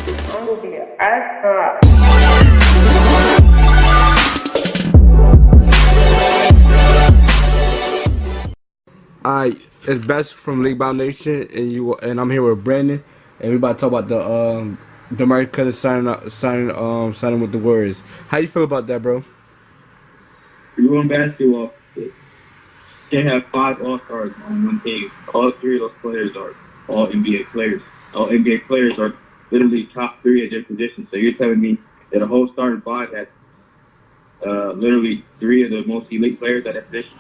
I'm gonna be an astronaut. Alright, it's Best from League Bound Nation, and I'm here with Brandon, and we about to talk about the Mark Cousins signing with the Warriors. How you feel about that, bro? You're doing basketball. You can't have 5 All-Stars on one team. All 3 of those players are all NBA players. All NBA players are literally top 3 at their position. So you're telling me that a whole starting 5 has literally 3 of the most elite players at that position?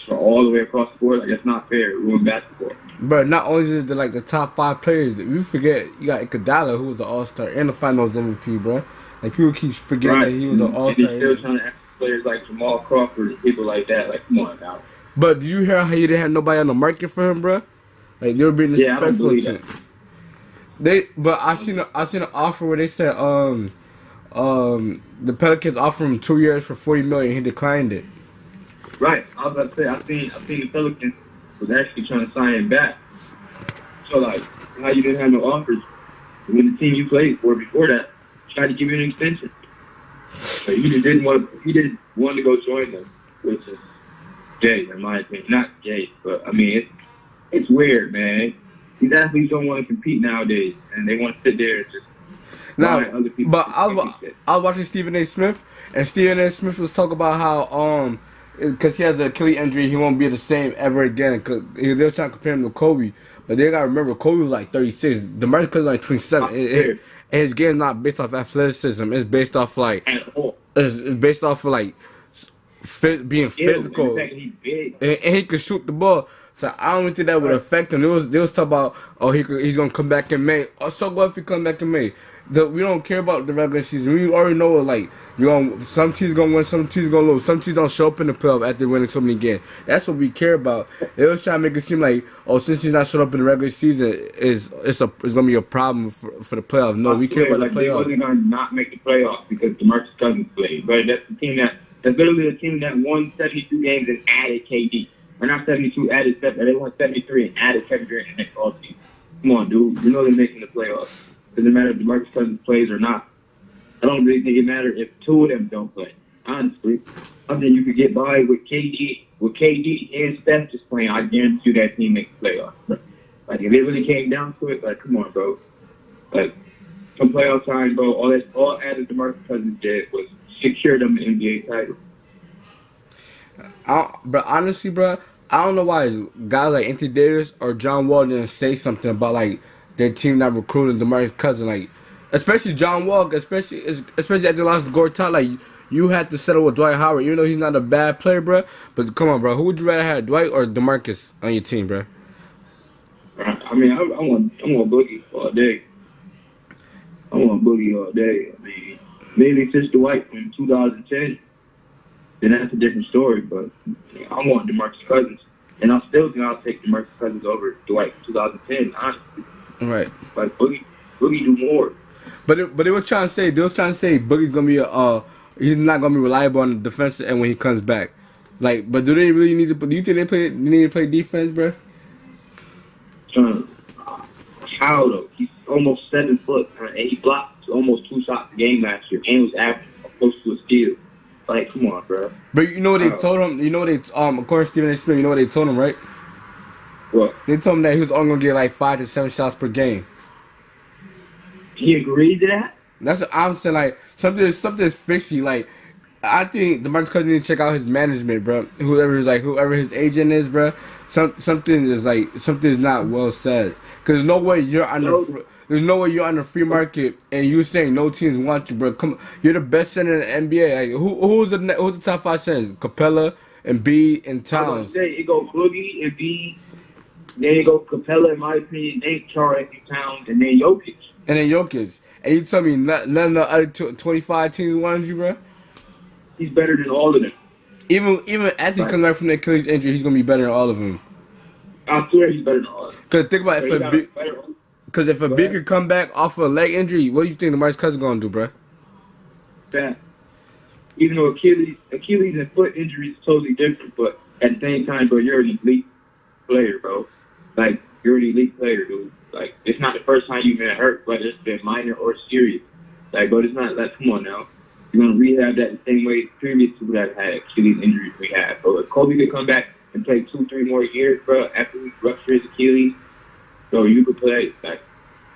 So all the way across the board, like, that's not fair. We're in basketball. But not only is it like the top 5 players, you forget you got Iguodala, who was an All-Star and the Finals MVP, bro. Like, people keep forgetting that he was an All-Star. And he's still trying to ask players like Jamal Crawford and people like that. Like, come on now. But do you hear how you didn't have nobody on the market for him, bro? Like, they were being disrespectful to him. But I seen an offer where they said the Pelicans offered him 2 years for $40 million. He declined it. Right. I was about to say, I seen the Pelicans was actually trying to sign him back. So, like, how you didn't have no offers when the team you played for before that tried to give you an extension. So he didn't want to go join them, which is gay, in my opinion. Not gay, but, I mean, it's weird, man. These athletes don't want to compete nowadays, and they want to sit there and just other people. But I was watching Stephen A. Smith, and Stephen A. Smith was talking about how because he has an Achilles injury, he won't be the same ever again. Cause they were trying to compare him to Kobe, but they gotta remember Kobe was like 36. DeMarcus Cousins like 27. And his game's not based off athleticism. It's based off like it's based off of like being physical, and he could shoot the ball. So I don't think that would affect him. They was talking about he's gonna come back in May. So what if he come back in May? We don't care about the regular season. We already know like some teams gonna win, some teams gonna lose. Some teams don't show up in the playoff after winning so many games. That's what we care about. They was trying to make it seem like since he's not showing up in the regular season, it's gonna be a problem for the playoffs. No, we care about the playoffs. They wasn't gonna not make the playoffs because DeMarcus Cousins played. But that's the team that's literally the team that won 72 games and added KD. Or not 72, they won 73 and added Kevin Durant and next all team. Come on, dude. You know they're making the playoffs. Doesn't matter if DeMarcus Cousins plays or not. I don't really think it matters if 2 of them don't play. Honestly, I think you could get by with KD and Steph just playing. I guarantee you that team makes the playoffs. Like if it really came down to it, like come on, bro. Like some playoff time, bro. All added DeMarcus Cousins did was secure them an NBA title. But honestly, bro, I don't know why guys like Anthony Davis or John Wall didn't say something about like their team not recruiting DeMarcus Cousins, like especially John Wall, especially after they lost to Gortat, like you had to settle with Dwight Howard, even though he's not a bad player, bro. But come on, bro, who would you rather have, Dwight or DeMarcus on your team, bro? I mean, I want Boogie all day. I want Boogie all day. I mean, maybe since Dwight in 2010. Then that's a different story, but I want DeMarcus Cousins. And I still think I'll take DeMarcus Cousins over Dwight in 2010, honestly. Right. Like, Boogie do more. But they were trying to say Boogie's going to be he's not going to be reliable on the defensive end when he comes back. Like, but do they really need to, do you think they need to play defense, bro? How, though? He's almost 7 foot, and he blocked almost 2 shots a game last year, and was averaging close to a steal. Like, come on, bro. But you know what they told him? You know what according to Stephen A. Smith, you know what they told him, right? What? They told him that he was only going to get like 5 to 7 shots per game. He agreed to that? That's what I'm saying. Like, something's fishy. Like, I think DeMarcus Cousins need to check out his management, bro. Whoever his agent is, bro. Something is not well said. Because there's no way you're on the free market and you saying no teams want you, bro. Come on. You're the best center in the NBA. Like, who's the top 5 centers? Capella, and B, and Towns. It go Boogie and B. Then it go Capella, in my opinion. Then Charles Towns, and then Jokic. And you tell me none of the other 25 teams wanted you, bro? He's better than all of them. Even after he comes back from the Achilles injury, he's gonna be better than all of them. I swear he's better than all of them. Cause think about if a B could come back off of a leg injury, what do you think DeMarcus Cousins gonna do, bro? That. Even though Achilles and foot injuries is totally different, but at the same time, bro, you're an elite player, bro. Like, you're an elite player, dude. Like, it's not the first time you've been hurt, but it's been minor or serious. Like, but it's not, like, come on now. You're going to rehab that the same way previous people that had Achilles injuries we had. So if Kobe could come back and play 2-3 more years, bro, after we rupture his Achilles, so you could play. Like,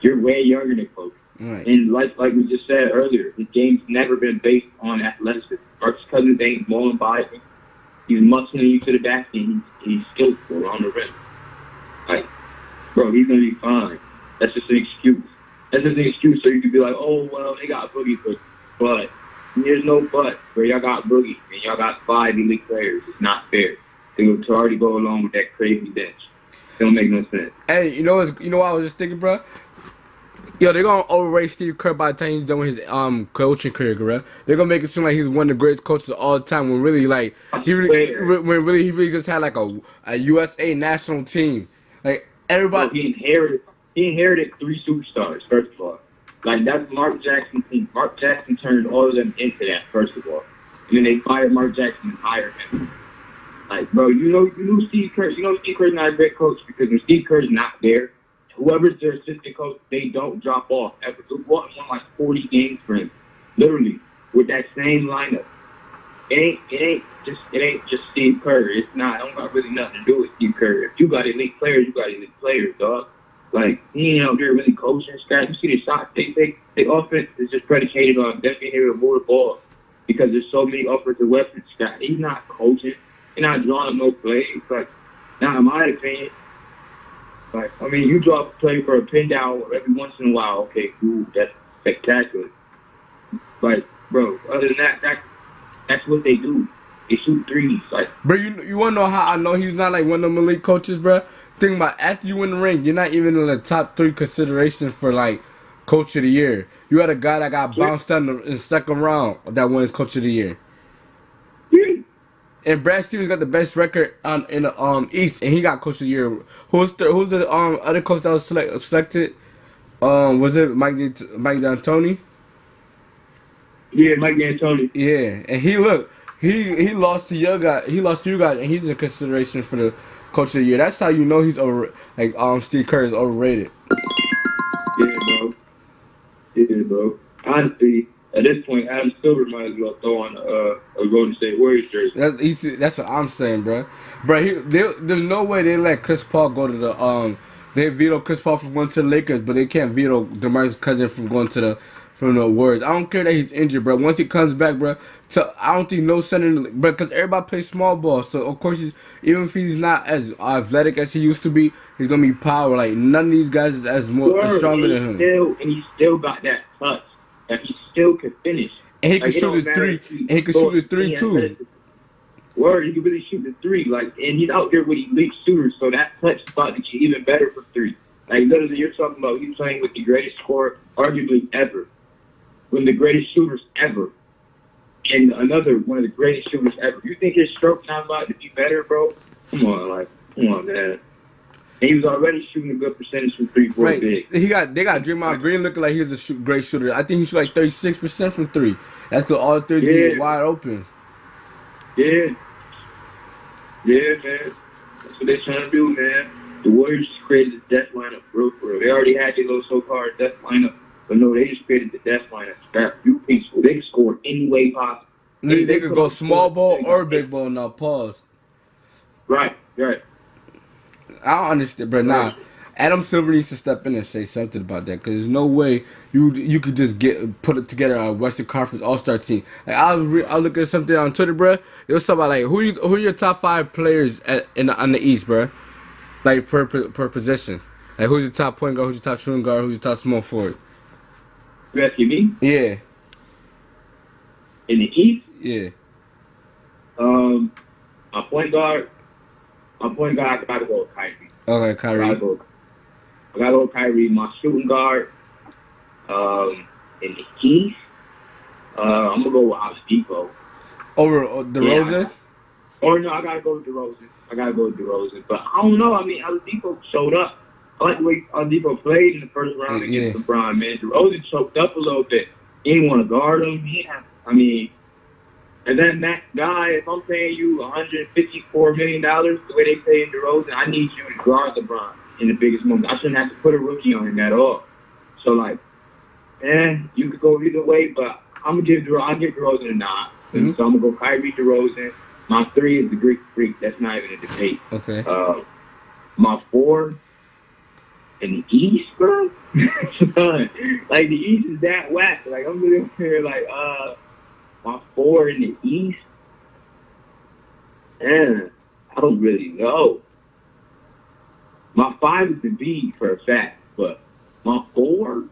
you're way younger than Kobe. Right. And like we just said earlier, his game's never been based on athleticism. Marcus Cousins ain't balling by him. He's muscling you to the basket. He's skillful on the rim. Like, bro, he's going to be fine. That's just an excuse. That's just an excuse so you can be like, oh, well, they got Boogie, but there's no but. Bro, y'all got Boogie, and y'all got 5 elite players. It's not fair. They would already go along with that crazy bench. It don't make no sense. Hey, you know what I was just thinking, bro? Yo, they're gonna overrate Steve Kerr by the time he's done with his coaching career, bro. They're gonna make it seem like he's one of the greatest coaches of all time. When really, like, he really just had like a USA national team. Like everybody, bro, he inherited 3 superstars. First of all, like that's Mark Jackson's team. Mark Jackson turned all of them into that. First of all, and then they fired Mark Jackson and hired him. Like, bro, you know Steve Kerr. You know Steve Kerr's not a great coach because when Steve Kerr's not there, whoever's their assistant coach, they don't drop off. Ever. They won like 40 games for him, literally with that same lineup. It ain't just Steve Kerr. It's not. It don't got really nothing to do with Steve Kerr. If you got elite players, you got elite players, dog. Like he ain't out there really coaching scratch. You see the shots they offense is just predicated on them being able to move the ball because there's so many offensive weapons. Scott, he's not coaching. He's not drawing up no plays. Like, not in my opinion. Like, I mean, you draw a play for a pin down every once in a while. Okay, cool, that's spectacular. But, bro, other than that, that's what they do. They shoot threes. Like, bro, you want to know how I know he's not like one of them elite coaches, bro? Think about after you win the ring, you're not even in the top 3 consideration for like coach of the year. You had a guy that got bounced out in the second round that wins coach of the year. And Brad Stevens got the best record in the East, and he got coach of the year. Who's the other coach that was selected? Was it Mike D'Antoni? Yeah, Mike D'Antoni. Yeah, and he lost to you guys. He lost to you guys, and he's in consideration for the coach of the year. That's how you know he's Steve Kerr is overrated. Yeah, bro. Honestly, at this point, Adam Silver might as well throw on a Golden State Warriors jersey. That's what I'm saying, bro. There's no way they let Chris Paul go to the They veto Chris Paul from going to the Lakers, but they can't veto DeMarcus Cousins from going to the Warriors. I don't care that he's injured, bro. Once he comes back, bro, I don't think no center, bro, because everybody plays small ball. So of course, even if he's not as athletic as he used to be, he's gonna be power. Like none of these guys is as stronger than him. And he still got that touch. That he still could finish. And he can shoot a 3. And he can shoot a 3 too. Word, he can really shoot the 3. Like, and he's out there with elite shooters, so that touch spot makes you even better for 3. Like literally, you're talking about he's playing with the greatest scorer, arguably ever, one of the greatest shooters ever, and another one of the greatest shooters ever. You think his stroke not about to be better, bro? Come on, man. And he was already shooting a good percentage from 3-4 big. They got Draymond Green looking like he's a great shooter. I think he shot like 36% from 3. That's the all 3s being wide open. Yeah, man. That's what they're trying to do, man. The Warriors just created the death lineup, for real. They already had their little so-called death lineup, but no, they just created the death lineup. They can score any way possible. They could go small ball or big ball now. Pause. Right. I don't understand, bro. Nah, Adam Silver needs to step in and say something about that, because there's no way you could just put it together a Western Conference All-Star team. Like I'll look at something on Twitter, bro. It was talking about like who are your top 5 players on the East, bro? Like per position. Like who's your top point guard? Who's your top shooting guard? Who's your top small forward? You asking me? Yeah. In the East? Yeah. My point guard, I gotta go with Kyrie. Okay, Kyrie. I gotta go with Kyrie. My shooting guard, in the East, I'm gonna go with Oladipo. Over DeRozan? No, I gotta go with DeRozan. But I don't know. I mean, Oladipo showed up. I like the way Oladipo played in the first round against LeBron, man. DeRozan choked up a little bit. He didn't want to guard him. And then that guy, if I'm paying you $154 million, the way they pay in DeRozan, I need you to guard LeBron. in the biggest moment. I shouldn't have to put a rookie on him at all. So, like, you could go either way, but I'll give DeRozan a nod. Mm-hmm. So I'm going to go Kyrie, DeRozan. My 3 is the Greek Freak. That's not even a debate. Okay. My 4 in the East, bro? Like, the East is that whack. Like, I'm looking here, like, my 4 in the East? Man, I don't really know. My 5 is the B for a fact, but my 4?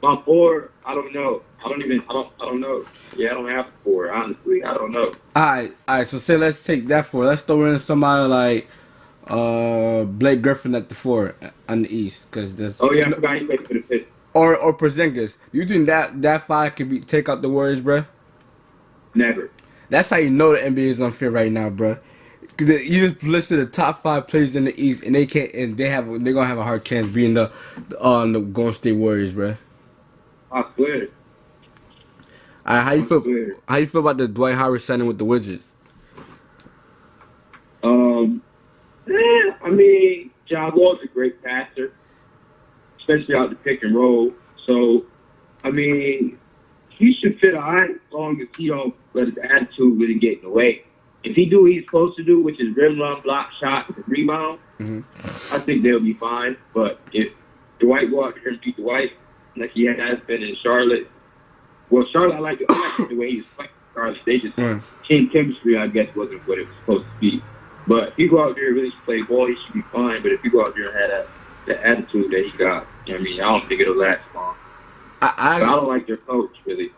My 4, I don't know. I don't know. Yeah, I don't have a 4, honestly. I don't know. Alright, so say let's take that 4. Let's throw in somebody like Blake Griffin at the 4 on the East, because there's. Oh yeah, I forgot he played for the Pistons. Or Porzingis. You think that 5 could take out the Warriors, bro? Never. That's how you know the NBA is unfair right now, bro. You just listed the top 5 players in the East, and they can't, and they're gonna have a hard chance being the Golden State Warriors, bro. I swear. How you feel? How you feel about the Dwight Howard signing with the Wizards? I mean, Ja Wall's a great passer, especially out the pick and roll. So, I mean, he should fit all right as long as he don't let his attitude really get in the way. If he do what he's supposed to do, which is rim run, block shots, and rebound, I think they'll be fine. But if Dwight go out there and beat Dwight, like he has been in Charlotte, well, Charlotte, I like the way he's playing Charlotte. They just team chemistry, I guess, wasn't what it was supposed to be. But if you go out there and really play ball, he should be fine. But if you go out there and have that attitude that he got, I mean, I don't think it'll last long. I don't like their coach, really.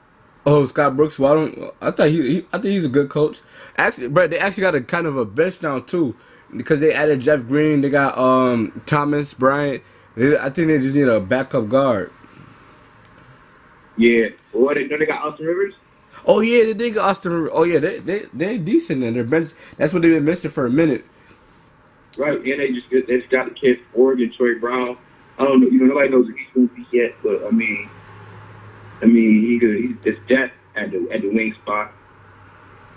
Oh, Scott Brooks. Well, I think he's a good coach. Actually, bro, they actually got a kind of a bench now too, because they added Jeff Green. They got Thomas Bryant. I think they just need a backup guard. Yeah. Well, they got Austin Rivers. Oh yeah, they did get Austin Rivers. Oh yeah, they're decent in their bench. That's what they've been missing for a minute. Right, and they just got the kid from Oregon, Troy Brown. I don't know, nobody knows if he's going to be yet, but I mean, he's depth at the wing spot.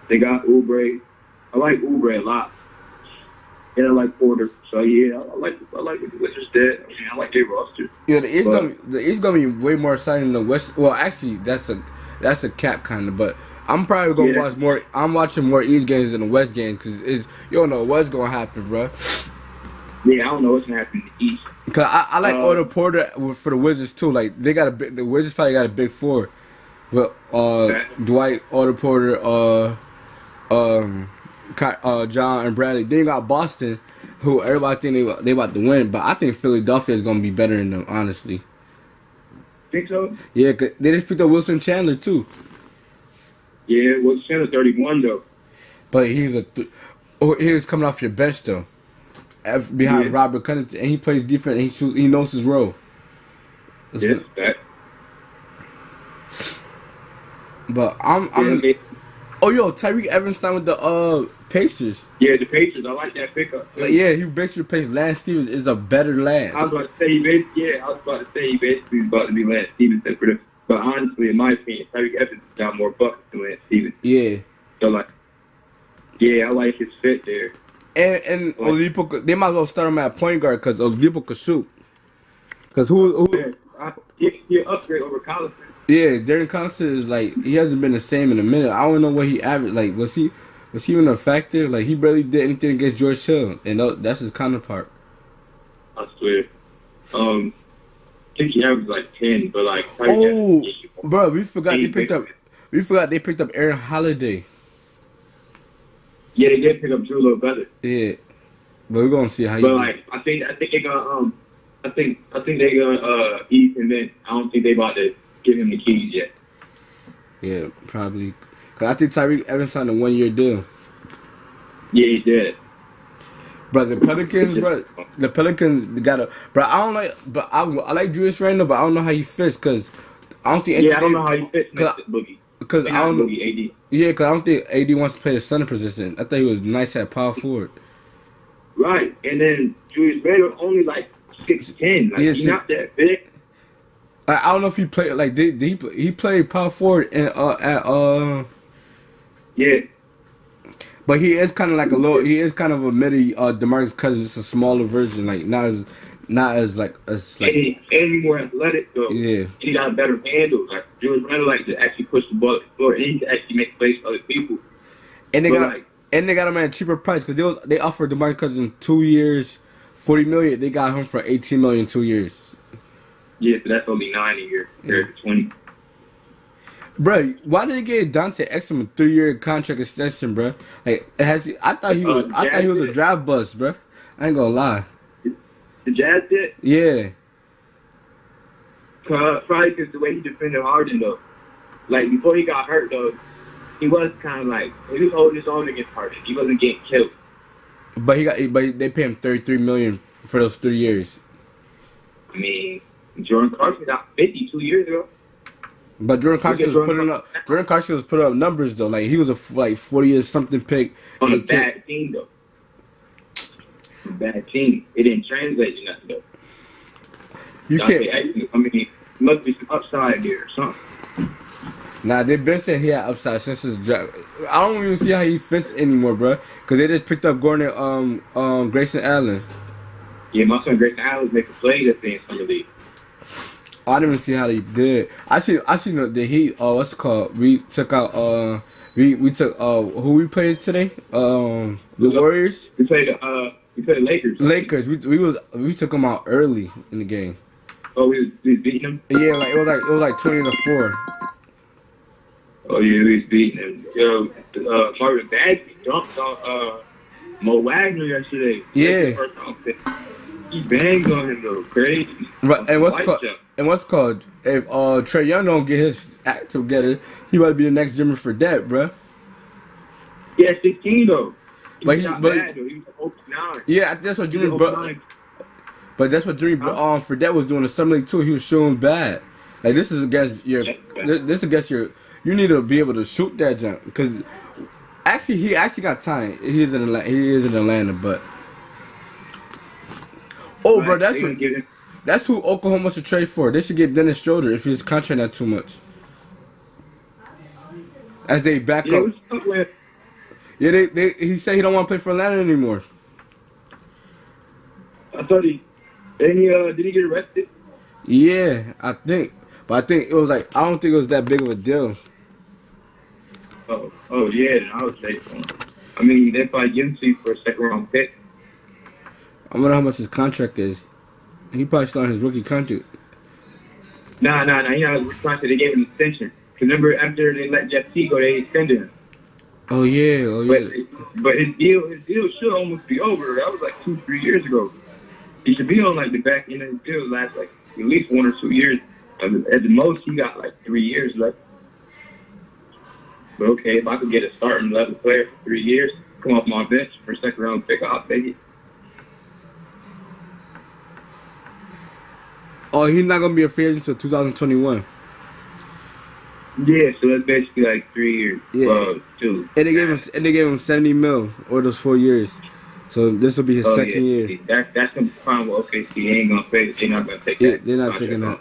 They got Oubre. I like Oubre a lot, and I like Porter. So yeah, I like what the Wizards did. I mean, I like their roster. Yeah, the East gonna be way more exciting than the West. Well, actually, that's a cap kind of, but I'm probably gonna watch more. I'm watching more East games than the West games because you don't know what's gonna happen, bro. Yeah, I don't know what's gonna happen in the East. Cause I like Otto Porter for the Wizards too. Like the Wizards probably got a big 4, but Dwight, Otto Porter, John and Bradley. Then you got Boston, who everybody think they about to win, but I think Philadelphia is gonna be better than them, honestly. Think so? Yeah, cause they just picked up Wilson Chandler too. Yeah, Wilson Chandler 31 though. But he was coming off your bench though, behind Robert Covington, and he plays defense. And he knows his role. Yes, that. But I'm oh yo, Tyreek Evans signed with the Pacers. Yeah, the Pacers. I like that pickup. Like, yeah, he basically replaced Lance Stevens is a better Lance. I was about to say he basically is about to be Lance Stevenson for the. But honestly, in my opinion, Tyreek Evans got more buckets than Lance Stevenson. Yeah. So like, yeah, I like his fit there. And Oladipo, they might as well start him at point guard because Oladipo could shoot. Because who? He upgrade over Collison. Yeah, Darren Collison is like he hasn't been the same in a minute. I don't know what he averaged. Like was he even a factor? Like he barely did anything against George Hill, and that's his counterpart. I swear. I think he averaged like 10, but like. Bro, we forgot they picked up Aaron Holiday. Yeah, they did pick up Drew Little better. Yeah, but we're gonna see how. But like, I think they're gonna I think they're gonna ease him in. I don't think they about to give him the keys yet. Yeah, probably. Cause I think Tyreek Evans signed a 1-year deal. Yeah, he did. But the Pelicans got a. Bro, I don't like. But I like Julius Randle, but I don't know how he fits. Cause I don't think. I don't know how he fits next to Boogie. Because I don't know. Boogie, AD. Yeah, because I don't think AD wants to play the center position. I thought he was nice at power forward. Right, and then Julius Randle only like 6'10". Like he's not that big. I don't know if he played like he played power forward and at Yeah. But he is kind of like a little. He is kind of a midi DeMarcus Cousins, just a smaller version, like not as like And he's more athletic, so yeah. he got a better handle. Like Julius Randle likes to actually push the ball to the floor, and he can actually make plays for other people. And they But, got and they got him at a cheaper price because they offered DeMarcus Cousins 2 years, $40 million. They got him for $18 million 2 years. Yeah, so that's only 9 a year compared to 20. Bro, why did they get Dante Exum a 3-year contract extension, bro? Like, I thought he was a draft bust, bro. I ain't gonna lie. The Jazz did? Yeah. Probably because the way he defended Harden, though. Like, before he got hurt, though, he was kind of like, he was holding his own against Harden. He wasn't getting killed. But they paid him $33 million for those 3 years. I mean, Jordan Clarkson got 50 2 years ago. But Jordan Clarkson was putting up numbers though. Like he was a 40 or something pick on a bad team though. A bad team. It didn't translate to nothing though. You can't. I mean, must be some upside there or something. Nah, they've been saying he had upside since his draft. I don't even see how he fits anymore, bro. Cause they just picked up Gordon, Grayson Allen. Yeah, my son Grayson Allen's making plays at the summer league. I didn't even see how they did. I seen the Heat. What's it called? We took out. We took. Who we played today? The Warriors. We played the Lakers. Lakers. We took them out early in the game. Oh, we beating them. Yeah, like it was like 20-4. Oh yeah, we was beating them. Yo, Marvin Bagley dunked on Mo Wagner yesterday. Yeah. He banged on him though, crazy. Right, and what's called? If Trae Young don't get his act together, he might be the next Jimmy Fredette, bro. Yeah, 16 though. He but was not bad though. He was 9. Yeah, that's what Jimmy. But that's what Jimmy Fredette was doing in summer league too. He was shooting bad. Like this is against your. This against your. You need to be able to shoot that jump because actually he got time. He is in Atlanta, but. Oh, bro, that's who Oklahoma should trade for. They should get Dennis Schroeder if his contract not too much. As they back up. Yeah, he said he don't want to play for Atlanta anymore. I thought did he get arrested? Yeah, I think. But I think it was like, I don't think it was that big of a deal. Oh yeah, I would say so. I mean, they probably give him to you for a second round pick. I wonder how much his contract is. He probably still on his rookie contract. Nah. He not his rookie contract. They gave him an extension. Remember, after they let Jeff T go, they extended him. Oh yeah. But his deal should almost be over. That was like 2-3 years ago. He should be on like the back end of his deal last like at least 1 or 2 years. At the most, he got like 3 years left. But okay, if I could get a starting level player for 3 years, come off my bench for a second round pick, I'll take it. Oh, he's not gonna be a free agent until 2021. Yeah, so that's basically like 3 years. Yeah. 2. And they gave him $70 million over those 4 years. So this will be his second year. That's gonna be fine with OKC. They ain't gonna pay. They're not gonna take that. They're not taking that.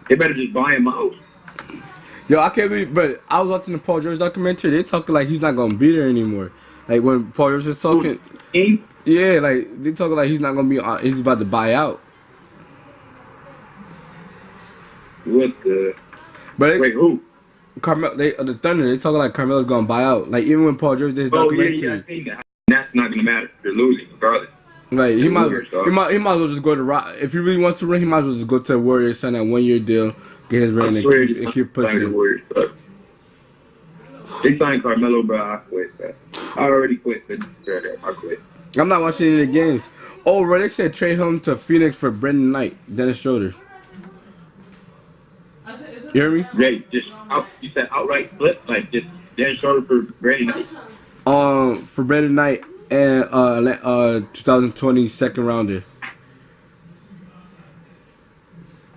They better just buy him out. Yo, I can't believe, but I was watching the Paul George documentary. They talking like he's not gonna be there anymore. Like when Paul George was talking, yeah, like they talking like he's not gonna be. He's about to buy out. What the? But wait, who? The Thunder. They talking like Carmelo's gonna buy out. Like even when Paul George did his documentary. Yeah, I think that's not gonna matter. They're losing regardless. Like he might as well just go to Rock. If he really wants to ring, he might as well just go to the Warriors, sign that 1 year deal, get his ring, and keep pushing. They signed Carmelo, bro. I quit. Bro. I already quit. I quit. I'm not watching any of the games. Oh, bro, they said trade him to Phoenix for Brendan Knight, Dennis Schroeder. You hear me? Jay, you said outright flip, like just Dennis Schroeder for Brendan Knight. For Brendan Knight and 2020 second rounder.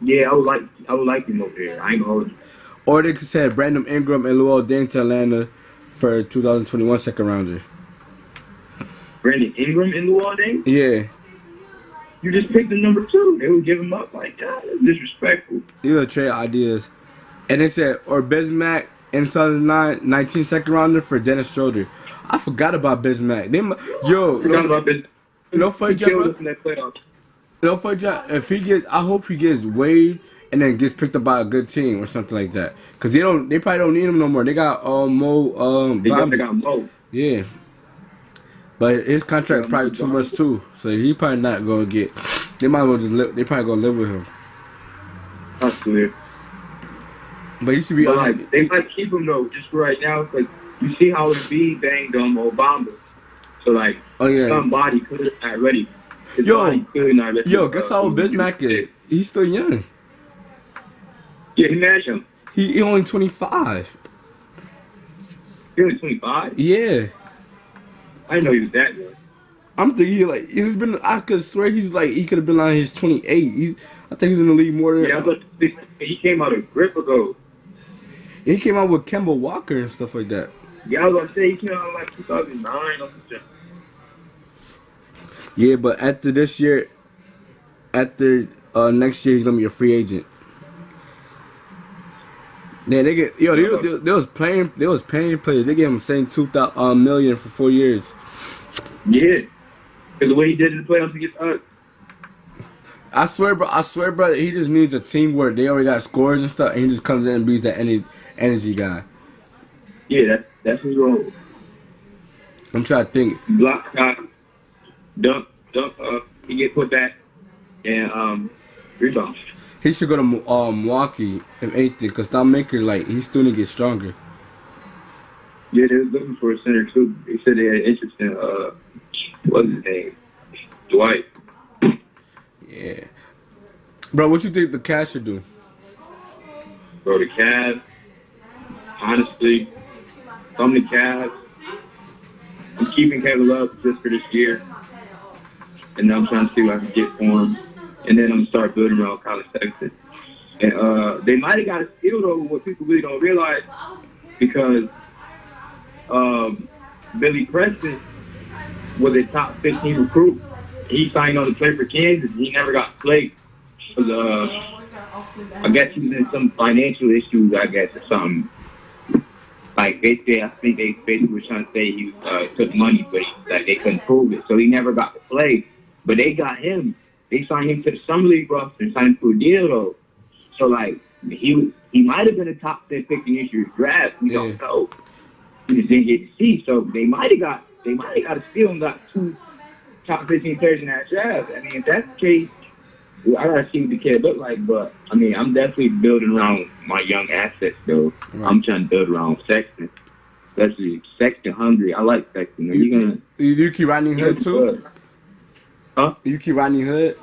Yeah, I would like him over there. I ain't gonna hold you. Or they could say Brandon Ingram and Luol Deng to Atlanta for 2021 second rounder. Brandon Ingram and Luol Deng? Yeah. You just picked the number 2. They would give him up like that. That's disrespectful. These are trade ideas. And they said, or Bismack in 2009, 19 second rounder for Dennis Schroeder. I forgot about Bismack. Forgot about this. No fight, He killed bro. us in that playoff. No fight, if he gets, I hope he gets waived and then gets picked up by a good team or something like that. Cause they probably don't need him no more. They got Mo They Bobby. got Mo. Yeah. But his contract probably too much too, so he probably not gonna get. They might as well just live. They probably gonna live with him. That's clear. But he should be. But like, they might keep him though, just for right now. Like you see how Embiid banged Obama, so like somebody could have not ready. Yo, guess how old Bismack is? He's still young. Yeah, imagine. He only 25. He only 25. Yeah. I didn't know he was that young. I'm thinking like he's been. I could swear he could have been like his 28. I think he's in the league more than. Yeah, but he came out a grip ago. He came out with Kemba Walker and stuff like that. Yeah, I was gonna say he came out like 2009 or something. Yeah, but after next year, he's gonna be a free agent. Then they get they was paying players. They gave him saying $2 million for 4 years. Yeah, because the way he did in the playoffs against us. I swear, bro. He just needs a team where they already got scores and stuff, and he just comes in and beats that energy guy. Yeah, that's his role. I'm trying to think. Block shot, dunk, he get put back, and rebound. He should go to Milwaukee if anything, because Tom Maker, like, he still need to get stronger. Yeah, they was looking for a center too. They said they had interest in what's his name, Dwight. Yeah, bro. What you think the Cavs should do? Bro, the Cavs. Honestly, from the Cavs, I'm keeping Kevin Love just for this year, and I'm trying to see what I can get for him, and then I'm gonna start building around College Texas. And they might have got a steal though, what people really don't realize, because Billy Preston was a top 15 recruit. He signed on to play for Kansas. He never got played because I guess he was in some financial issues, I guess, or something. Like basically, I think they basically were trying to say he took money, but they couldn't prove it, so he never got to play. But they got him. They signed him to the summer league roster and signed him to a deal though. So like he might have been a top 10 pick in this year's draft. We don't know. We just didn't get to see. So they might have got a steal and got 2 top 15 players in that draft. I mean, if that's the case, I gotta see what the kid look like. But I mean, I'm definitely building around my young assets though. Right. I'm trying to build around Sexton, especially Sexton hungry. I like Sexton. You keep Rodney Hood too? Huh? You keep Rodney Hood?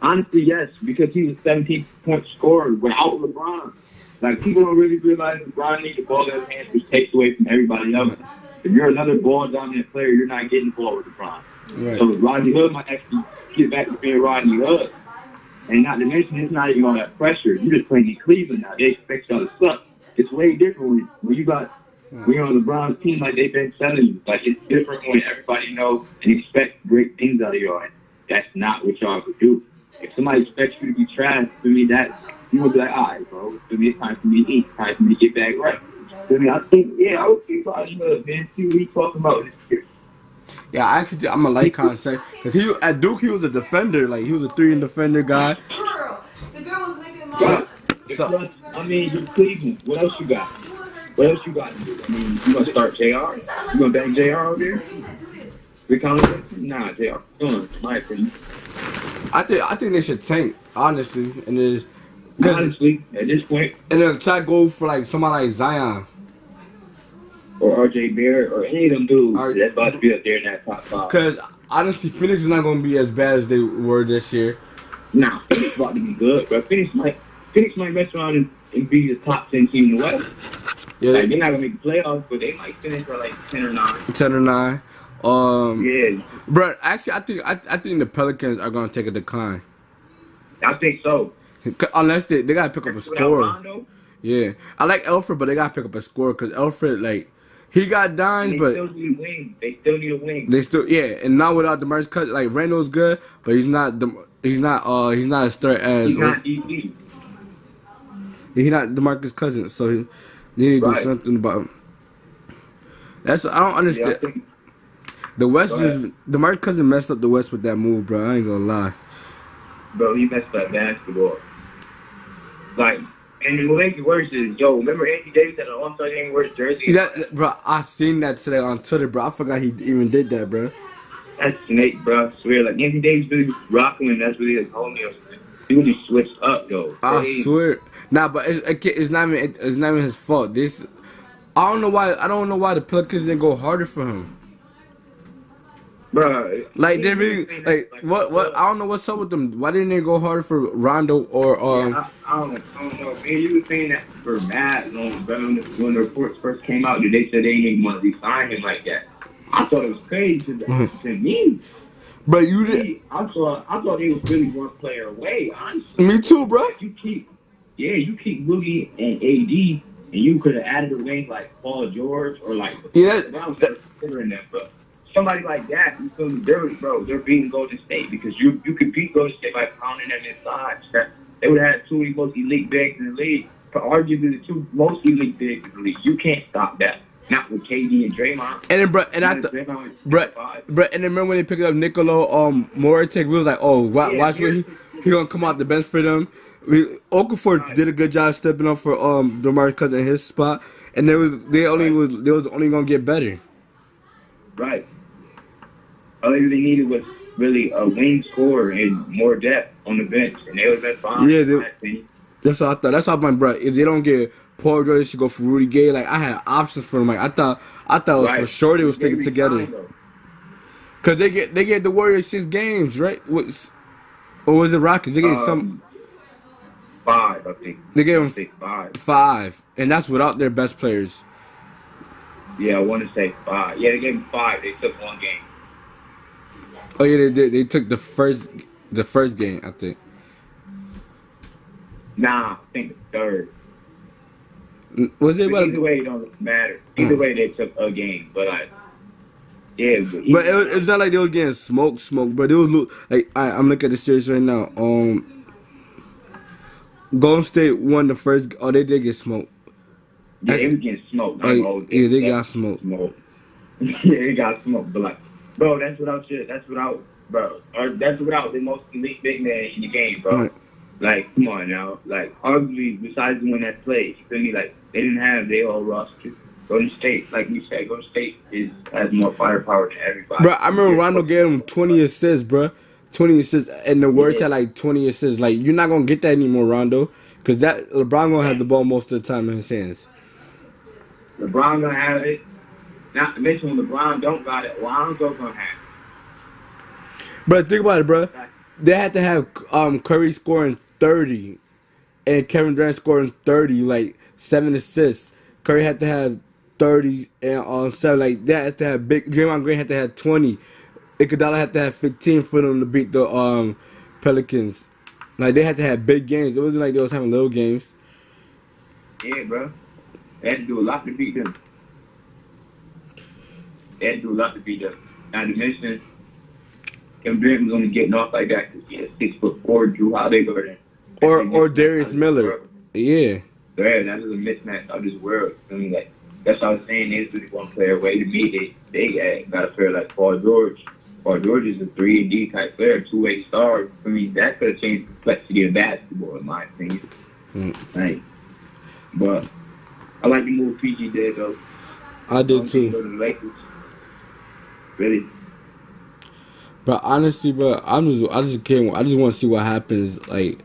Honestly, yes, because he's a 17-point scorer without LeBron. Like people don't really realize LeBron needs the ball in his hands, which takes away from everybody else. If you're another ball-dominant player, you're not getting the ball with LeBron. Right. So Rodney Hood might actually get back to being Rodney Hood. And not to mention, it's not even all that pressure. You're just playing in Cleveland now. They expect y'all to suck. It's way different when you're on LeBron's team like they've been telling you. Like, it's different when everybody knows and expect great things out of y'all. And that's not what y'all could do. If somebody expects you to be trash, to me, you would be like, all right, bro. To me, it's time for me to eat. It's time for me to get back right. To me, I think, I would keep Rodney Hood, man. See what he's talking about this year. Yeah, I'm a like concept because at Duke he was a defender, like he was a 3 defender guy. The girl was making my. I mean, you're Cleveland. What else you got? What else you got to do? I mean, you gonna start Jr. You gonna bang Jr. over there? Nah, Jr. Done. My opinion. I think they should tank honestly, and honestly at this point, and then try to go for like somebody like Zion. Or RJ Barrett, or any of them dudes that's about to be up there in that top 5. Because, honestly, Phoenix is not going to be as bad as they were this year. Nah, Phoenix is about to be good, but Phoenix might mess around and be the top 10 team in the West. Yeah. Like, they're not going to make the playoffs, but they might finish for like 10 or 9. 10 or 9. Yeah. But, actually, I think the Pelicans are going to take a decline. I think so. Unless they got to pick up a score. Yeah. I like Alfred, but they got to pick up a score because Alfred, like, he got dimes, but still need a wing. They still need a wing. And not without DeMarcus Cousins. Like Randall's good, but he's not a threat as. He's not easy. He not DeMarcus Cousins, so he need to do Right. something about him. That's I don't Yeah, I understand. think, The West Go just ahead. DeMarcus Cousins messed up the West with that move, bro. I ain't gonna lie. bro, he messed up basketball. Like, and what makes it worse is, yo, remember Anthony Davis had an All-Star game wears jersey? Bro, I seen that today on Twitter, bro. I forgot he even did that, bro. That's snake, bro. I swear, like Anthony Davis really was rocking, and that's really his homie or something. He really switched up, though. I Crazy. swear. Nah, but it's not even his fault. I don't know why the Pelicans didn't go harder for him. Bro, Like they really what I don't know what's up with them. Why didn't they go harder for Rondo or I don't know. Man, you were saying that for mad long, bro. When the reports first came out, they said they didn't even want to re-sign him like that. I thought it was crazy to me. Bro, you did. I thought they was really one player away. Honestly, Me too, bro. you keep Boogie and AD, and you could have added a wing like Paul George or like Yeah, I was considering that, but somebody like that, you feel me? They're beating Golden State because you could beat Golden State by pounding them inside. They would have had two of the most elite bigs in the league, but arguably the two most elite bigs in the league. You can't stop that. Not with KD and Draymond. And then, bro, and then remember when they picked up Nicolo Moratic, we was like, oh, watch where he gonna come out the bench for them. Okafor did a good job stepping up for DeMarcus Cousins in his spot, and they was only gonna get better. Right. All they really needed was really a wing scorer and more depth on the bench, and they would have been fine. Yeah, that's what I thought. That's how my bro. If they don't get Paul George, they should go for Rudy Gay. Like I had options for them. Like I thought it was for sure they would stick it together. Cause they get the Warriors 6 games, right? Or was it Rockets? They get some 5, I think. They gave them 5, and that's without their best players. Yeah, I want to say 5. Yeah, they gave them 5. They took one game. Oh yeah, they did. They took the first game, I think. Nah, I think the third. Was it? Either way, it don't matter. Either way, they took a game, but yeah. But it was not like they was getting smoked, but it was like I'm looking at the series right now. Golden State won the first. Oh, they did get smoked. Yeah, they was getting smoked. Yeah, they got smoked. Yeah, they got smoked. But like, bro, that's without the most elite big man in the game, bro. Right. Like, come on now. Like, arguably, besides the one that played, you feel me? Like, they didn't have their whole roster. Golden State, like we said, Golden State has more firepower than everybody. Bro, I remember Rondo gave him 20 assists, bro. 20 assists, and the Warriors had like 20 assists. Like, you're not gonna get that anymore, Rondo, because that LeBron gonna have the ball most of the time in his hands. LeBron gonna have it. Not to mention when LeBron don't got it, Lonzo gonna have it. But think about it, bro. They had to have Curry scoring 30 and Kevin Durant scoring 30, like 7 assists. Curry had to have 30 and 7, like that. Had to have Draymond Green had to have 20. Iguodala had to have 15 for them to beat the Pelicans. Like they had to have big games. It wasn't like they was having little games. Yeah, bro. They had to do a lot to beat them. Not to mention, Kevin Durant was only getting off like that because he had 6'4" Drew Holiday or Darius Miller. Yeah. Yeah, that was a mismatch of this world. I mean, like, that's what I was saying. They was really one player away. To me, they got a player like Paul George. Paul George is a 3-and-D type player, 2-way star. I mean, that could have changed the complexity of basketball, in my opinion. Like, but I like the move PG did, though. I did too. Go to the Lakers. Really. But honestly, bro, I just want to see what happens. Like,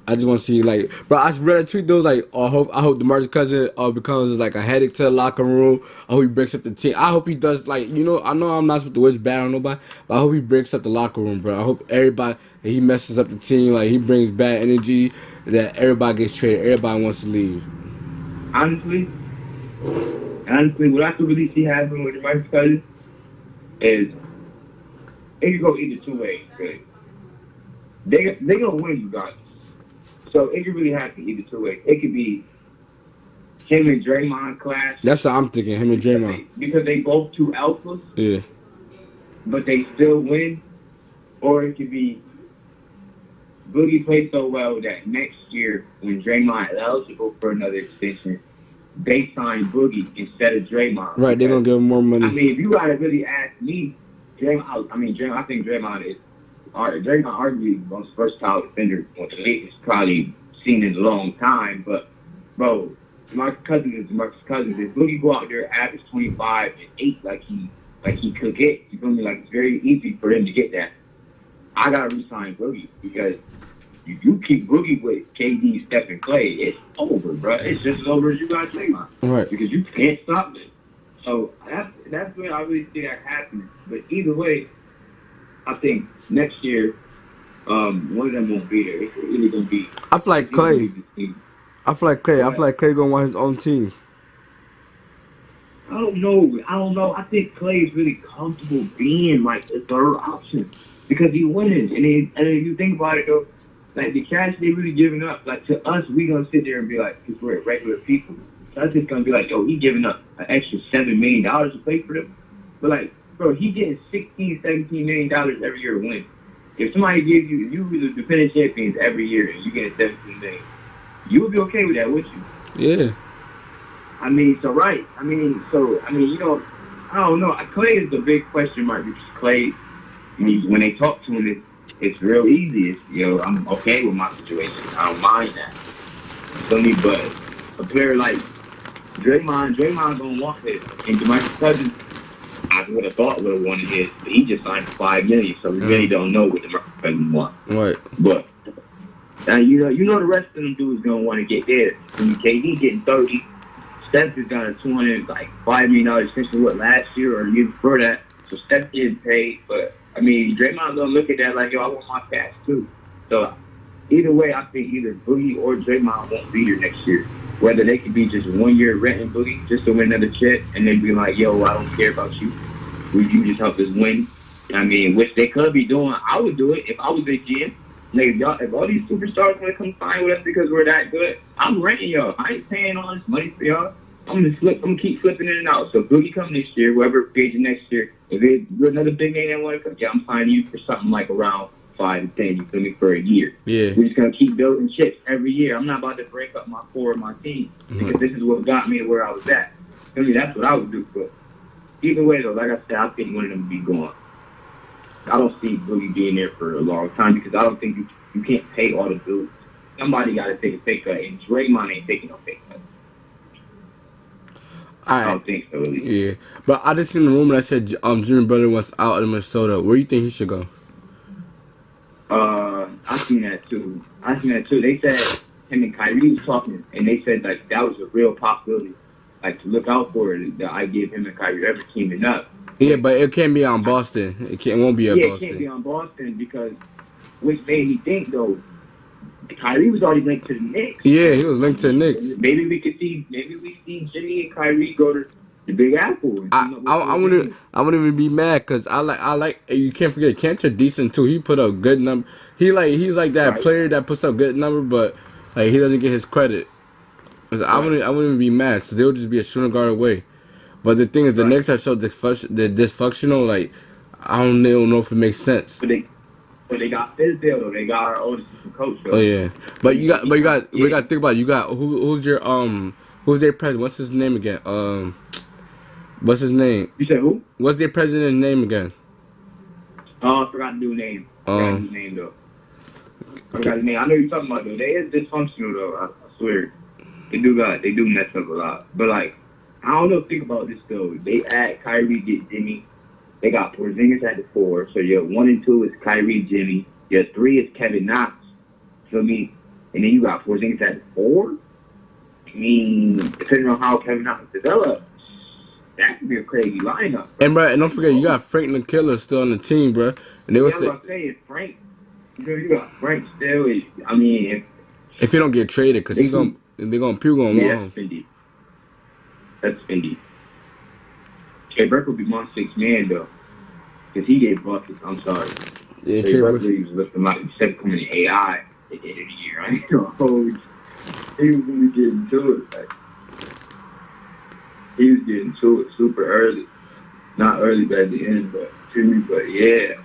I just want to see, like, bro, I read a tweet though, like, I hope DeMarcus Cousins becomes like a headache to the locker room. I hope he breaks up the team. I hope he does, like, I know I'm not supposed to wish bad on nobody, but I hope he breaks up the locker room, bro. I hope he messes up the team, like he brings bad energy, that everybody gets traded, everybody wants to leave. Honestly, what I could really see happening with DeMarcus Cousins is it could go either 2 ways. Really. They gonna win regardless. So it could really happen either 2 ways. It could be him and Draymond clash. That's what I'm thinking, him and Draymond. Because they both 2 alphas. Yeah. But they still win. Or it could be Boogie played so well that next year, when Draymond is eligible for another extension, they signed Boogie instead of Draymond. Right, they're gonna give him more money. I mean, if you gotta really ask me, Draymond. I think Draymond is arguably the most versatile defender what the league has probably seen in a long time. But bro, DeMarcus Cousins is DeMarcus Cousins. If Boogie go out there average 25 and 8 like he could get, you feel me? Like it's very easy for him to get that. I gotta resign Boogie because you keep Boogie with KD, Steph, and Clay, it's over, bro. It's just as over as you got Draymond. Right. Because you can't stop it. So that's when I really see that happening. But either way, I think next year, one of them won't be there. It's really gonna be. I feel like Clay. I feel like Clay gonna want his own team. I don't know. I think Clay is really comfortable being like the third option because he winning. And if you think about it though, like the cash they really giving up, like to us, we gonna sit there and be like, because we're regular people. So that's just gonna be like, yo, he giving up an extra $7 million to play for them. But like, bro, he getting $16, $17 million every year to win. If somebody gives you the defending champions every year and you get $17 million, you would be okay with that, would you? Yeah. I mean, you know, I don't know. Clay is the big question mark because Clay, when they talk to him, it's real easy. It's, you know, I'm okay with my situation. I don't mind that. Feel me? But a player like Draymond gonna want this. And DeMarcus Cousins, I would have thought would have wanted his, but he just signed for $5 million, so we really don't know what DeMarcus Cousins wants. Right. But you know the rest of them dudes gonna want to get there. I mean, KD getting 30. Steph has got a $5 million extension last year or the year before that. So Steph getting paid, but I mean Draymond gonna look at that like, yo, I want my cash too. So either way, I think either Boogie or Draymond won't be here next year. Whether they could be just 1 year renting Boogie just to win another check, and then be like, yo, I don't care about you. Would you just help us win? I mean, which they could be doing. I would do it if I was a GM. Like, if all these superstars want to come sign with us because we're that good, I'm renting y'all. I ain't paying all this money for y'all. I'm gonna keep flipping in and out. So Boogie come this year, whoever pays you next year. If you're another big name that want to come, yeah, I'm signing you for something like around 5 to 10. You feel me, for a year. Yeah. We're just gonna keep building chips every year. I'm not about to break up my core of my team because this is what got me to where I was at. I mean, that's what I would do. But either way, though, like I said, I think one of them would be gone. I don't see Boogie being there for a long time because I don't think you can't pay all the dudes. Somebody got to take a pay cut, and Draymond ain't taking no pay cut. I don't think so. Really. Yeah, but I just seen the rumor that said Jimmy Butler wants out in Minnesota. Where do you think he should go? I seen that too. They said him and Kyrie was talking, and they said like that was a real possibility, like to look out for it. That I give him and Kyrie ever teaming up. Yeah, but it can't be on Boston. It won't be on Boston. It can't be on Boston because, which made me think though, Kyrie was already linked to the Knicks. Yeah, he was linked to the Knicks. Maybe we see Jimmy and Kyrie go to the Big Apple. I wouldn't even be mad because I like you can't forget Cantor decent too. He put up good number. He's like that player that puts up good number, but like he doesn't get his credit. I wouldn't even be mad. So they'll just be a shooting guard away. But the thing is, the Knicks are so dysfunctional. Like I don't know if it makes sense. But they got Fizdale though. They got our old assistant coach though. Oh yeah, we got to think about it. You got who's their president? What's his name again? What's his name? You said who? What's their president's name again? Oh, I forgot the new name. I forgot his name though. I forgot his name. I know you're talking about though. They is dysfunctional though. I swear. They do mess up a lot. But like, I don't know. Think about this though. They add Kyrie, get Jimmy. They got Porzingis at the 4. So your 1 and 2 is Kyrie, Jimmy. Your 3 is Kevin Knox. Feel me? And then you got Porzingis at the 4. I mean, depending on how Kevin Knox develops, that could be a crazy lineup. Bro. And don't forget, you got Frank the Killer still on the team, bro. And they say Frank. You got Frank still. I mean, if he don't get traded, because they're gonna puke on him. That's Fendi. Trey Burke will be my 6th man though, because he gave buckets. I'm sorry. Yeah, Trey Burke was lifting like he said coming in AI at the end of the year. I ain't gonna hold you. He was really getting to it. Like, he was getting to it super early. Not early, but at the end. But yeah.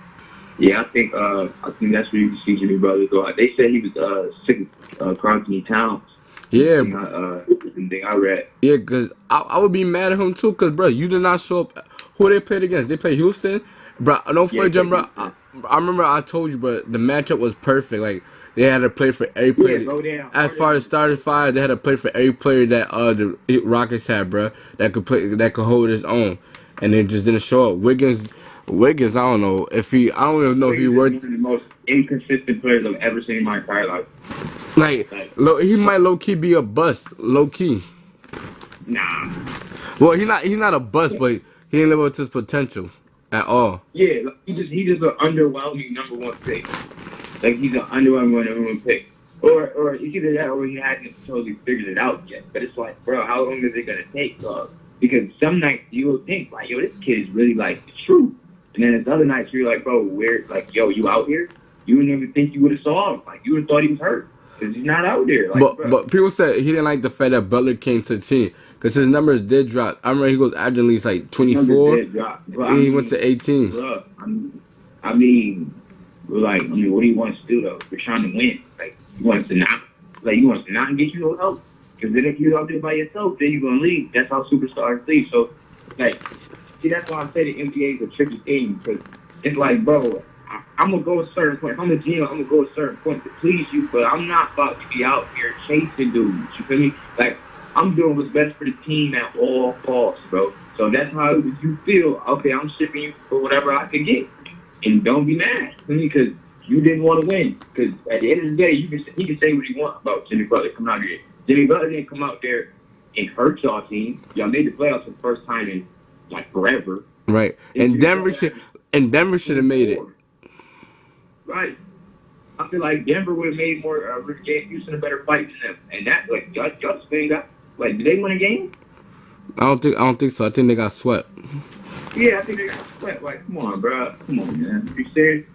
Yeah, I think that's where you can see Jimmy Butler go. They said he was sick of Carlton Towns. Yeah, The thing I read. yeah, because I would be mad at him too, because, bro, you did not show up. Who they played against? They played Houston? Bro, don't Yeah, forget, Jim, bro. I remember I told you, bro, the matchup was perfect. Like, they had to play for every player. go down. As far as starting five, they had to play for every player that the Rockets had, bro, that could hold his own. And they just didn't show up. Wiggins, I don't know if he, I don't even know if he worked. One of the most inconsistent players I've ever seen in my entire life. Like, he might low key be a bust, low key. Nah. Well, he's not a bust, but he didn't live up to his potential at all. Yeah, he's just an underwhelming number one pick. Like he's an underwhelming number one pick. Or it's either that or he hasn't totally figured it out yet. But it's like, bro, how long is it gonna take, dog? Because some nights you will think like, yo, this kid is really like the truth. And then there's other nights you're like, bro, where like, yo, you out here? You wouldn't even think you would have saw him. Like you would have thought he was hurt. Because he's not out there. Like, but people said he didn't like the fact that Butler came to the team. Because his numbers did drop. I remember he goes averaging at least like 24. And he went to 18. Bro, I mean, what do you want to do though? We're trying to win. Like, he wants to not get you no help. Because then if you're out there by yourself, then you're gonna leave. That's how superstars leave. So, like, see, that's why I say the NBA is a tricky thing. Because it's like, bro, I'm gonna go a certain point. If I'm a GM, I'm gonna go a certain point to please you, but I'm not about to be out here chasing dudes. You feel me? Like, I'm doing what's best for the team at all costs, bro. So that's how you feel. Okay, I'm shipping you for whatever I can get, and don't be mad, because you didn't want to win. Because at the end of the day, he can say what he wants about Jimmy Butler coming out here. Jimmy Butler didn't come out there and hurt y'all team. Y'all made the playoffs for the first time in like forever. Right, and Denver should have made it. Right. I feel like Denver would have made more, gave Houston a better fight than them. And that, like, y'all Spain got, like, did they win a game? I don't think so. I think they got swept. Yeah, I think they got swept. Like, come on, bro. Come on, man. You serious?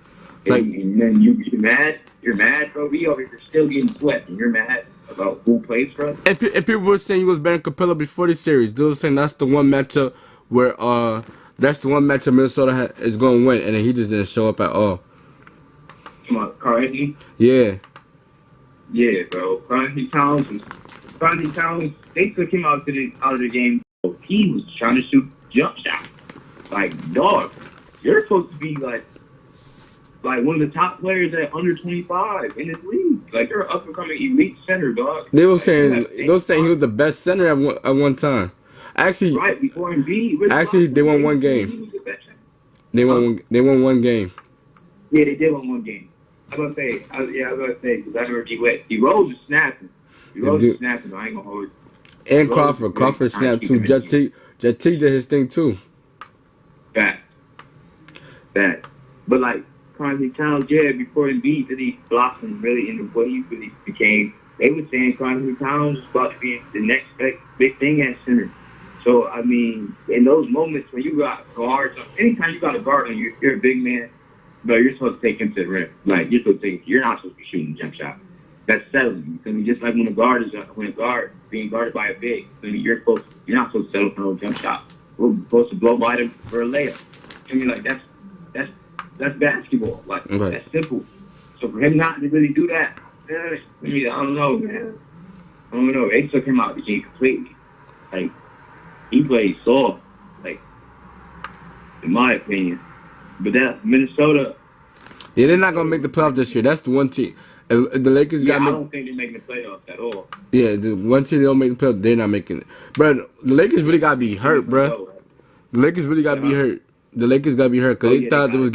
Like, and then you're mad? You're mad, bro? We over here still getting swept, and you're mad about who plays for us? And people were saying he was better than Capella before the series. They were saying that's the one matchup where, Minnesota is going to win, and then he just didn't show up at all. Come on, Karl Anthony? Yeah. Yeah, bro. Karl Anthony Towns, they took him out of the game. He was trying to shoot jump shots. Like, dog, you're supposed to be like one of the top players at under 25 in this league. Like, you're an up-and-coming elite center, dog. They were saying he was the best center at one time. Actually, right before Embiid. Actually, they won one game. They won one game. Yeah, they did win one game. I was gonna say, because I remember D-Rose was snapping. D-Rose was snapping, I ain't gonna hold it. And Crawford snapped too. Jet T did his thing too. Bad. But like, Carl Towns, yeah, before Embiid really blossomed really into what he really became, they were saying Carl Towns was about to be the next big thing at center. So, I mean, in those moments when you got guards, anytime you got a guard on you, you're a big man, but you're supposed to take him to the rim. Like, you're not supposed to be shooting jump shot. That's settling. You feel me? Just like when a guard being guarded by a big, you're not supposed to settle for no jump shot. We're supposed to blow by them for a layup. I mean, like, that's basketball. Like, right. That's simple. So for him not to really do that, I don't know, man. I don't know. They took him out of the game completely. Like, he played soft, like, in my opinion. But that Minnesota. Yeah, they're not gonna make the playoffs this year. That's the one team. If the Lakers I don't think they're making the playoffs at all. Yeah, the one team they don't make the playoffs, they're not making it. But the Lakers really gotta be hurt, bro. The Lakers really gotta be hurt. The Lakers gotta be hurt because they thought they was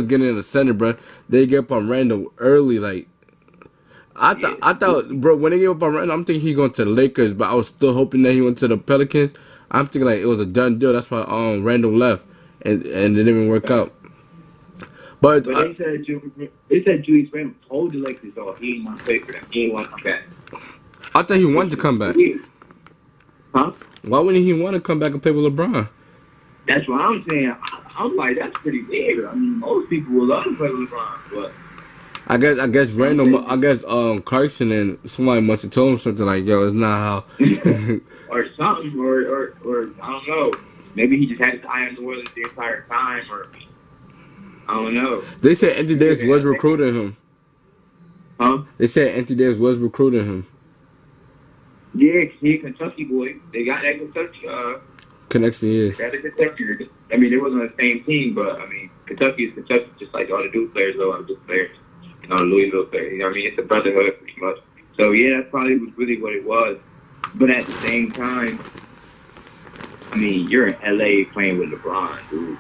getting in the center, bro. They get up on Randall early, like. I thought, bro, when they gave up on Randall, I'm thinking he going to the Lakers, but I was still hoping that he went to the Pelicans. I'm thinking like it was a done deal. That's why Randall left, and it didn't even work out. But they said Julius Randle told the Lakers, though, he didn't want to play for them. He didn't want to come back. I thought he wanted to come back. Huh? Why wouldn't he want to come back and play with LeBron? That's what I'm saying. I'm like, that's pretty weird. I mean, most people would love to play with LeBron, but. I guess Randall, Clarkson and somebody must have told him something like, "Yo, it's not how." or something, or I don't know. Maybe he just had his eye on the world the entire time, or I don't know. They said Anthony Davis was recruiting him. Huh? They said Anthony Davis was recruiting him. Yeah, he a Kentucky boy. They got that Kentucky Connection, yeah. That is Kentucky. I mean, they wasn't on the same team, but I mean, Kentucky is Kentucky, just like all the Duke players, though, all the Duke players, and all the Louisville players. You know what I mean? It's a brotherhood, pretty much. So yeah, that probably was really what it was. But at the same time, I mean, you're in LA playing with LeBron, dude.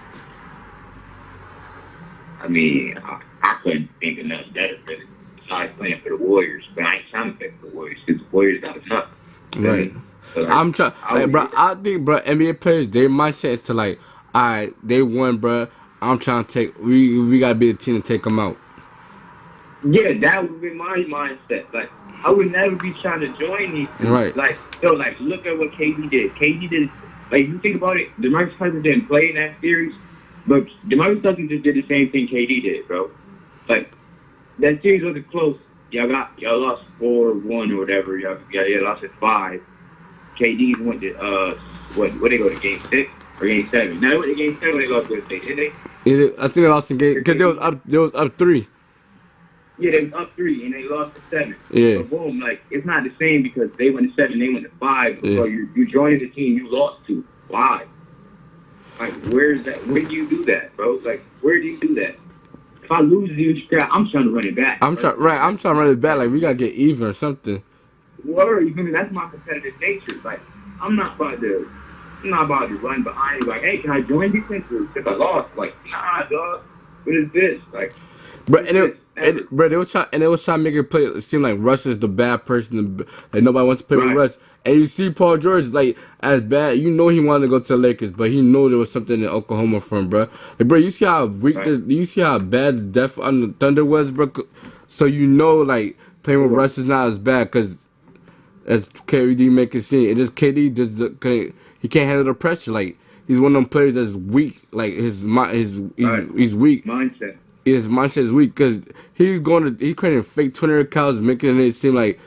I mean, I couldn't think of nothing better really besides playing for the Warriors. But I ain't trying to play for the Warriors because the Warriors got enough. Right. So, like, I'm trying, like, bro. I think, bro, NBA players, their mindset is to like, all right, they won, bro. I'm trying to take. We gotta be the team to take them out. Yeah, that would be my mindset. Like, I would never be trying to join these teams. Right. Like, yo, like, look at what KD did. KD did. Like, you think about it, DeMarcus Cousins didn't play in that series, but DeMarcus Cousins just did the same thing KD did, bro. Like, that series wasn't close. Y'all lost 4-1 or whatever. Y'all lost at 5. KD went to what they go to game 6 or game 7? No, they went to game 7 when they lost to State, didn't they? Yeah, I think they lost in game because they was up 3. Yeah, they was up 3 and they lost to 7. Yeah. So boom, like it's not the same because they went to 7, they went to 5. Yeah. So you joined the team you lost to. Why? Like where's that? Where do you do that, bro? Like where do you do that? If I lose to you, I'm trying to run it back. I'm trying to run it back. Like we gotta get even or something. Word, you feel me? That's my competitive nature. Like, I'm not about to run behind you. Like, hey, can I join defense? Because I lost. Like, nah, dog. What is this? Like, bro, they was trying to make it seem like Russ is the bad person. Like nobody wants to play with Russ. And you see Paul George like as bad. You know he wanted to go to the Lakers, but he knew there was something in Oklahoma for him, bro. Like, bro, you see how weak you see how bad the death on the Thunder was, bro. So you know, like playing with Russ is not as bad because. As KD make it seem, it just KD he can't handle the pressure. Like he's one of them players that's weak. Like he's weak. Mindset. His mindset is weak because he's creating fake Twitter accounts, making it seem like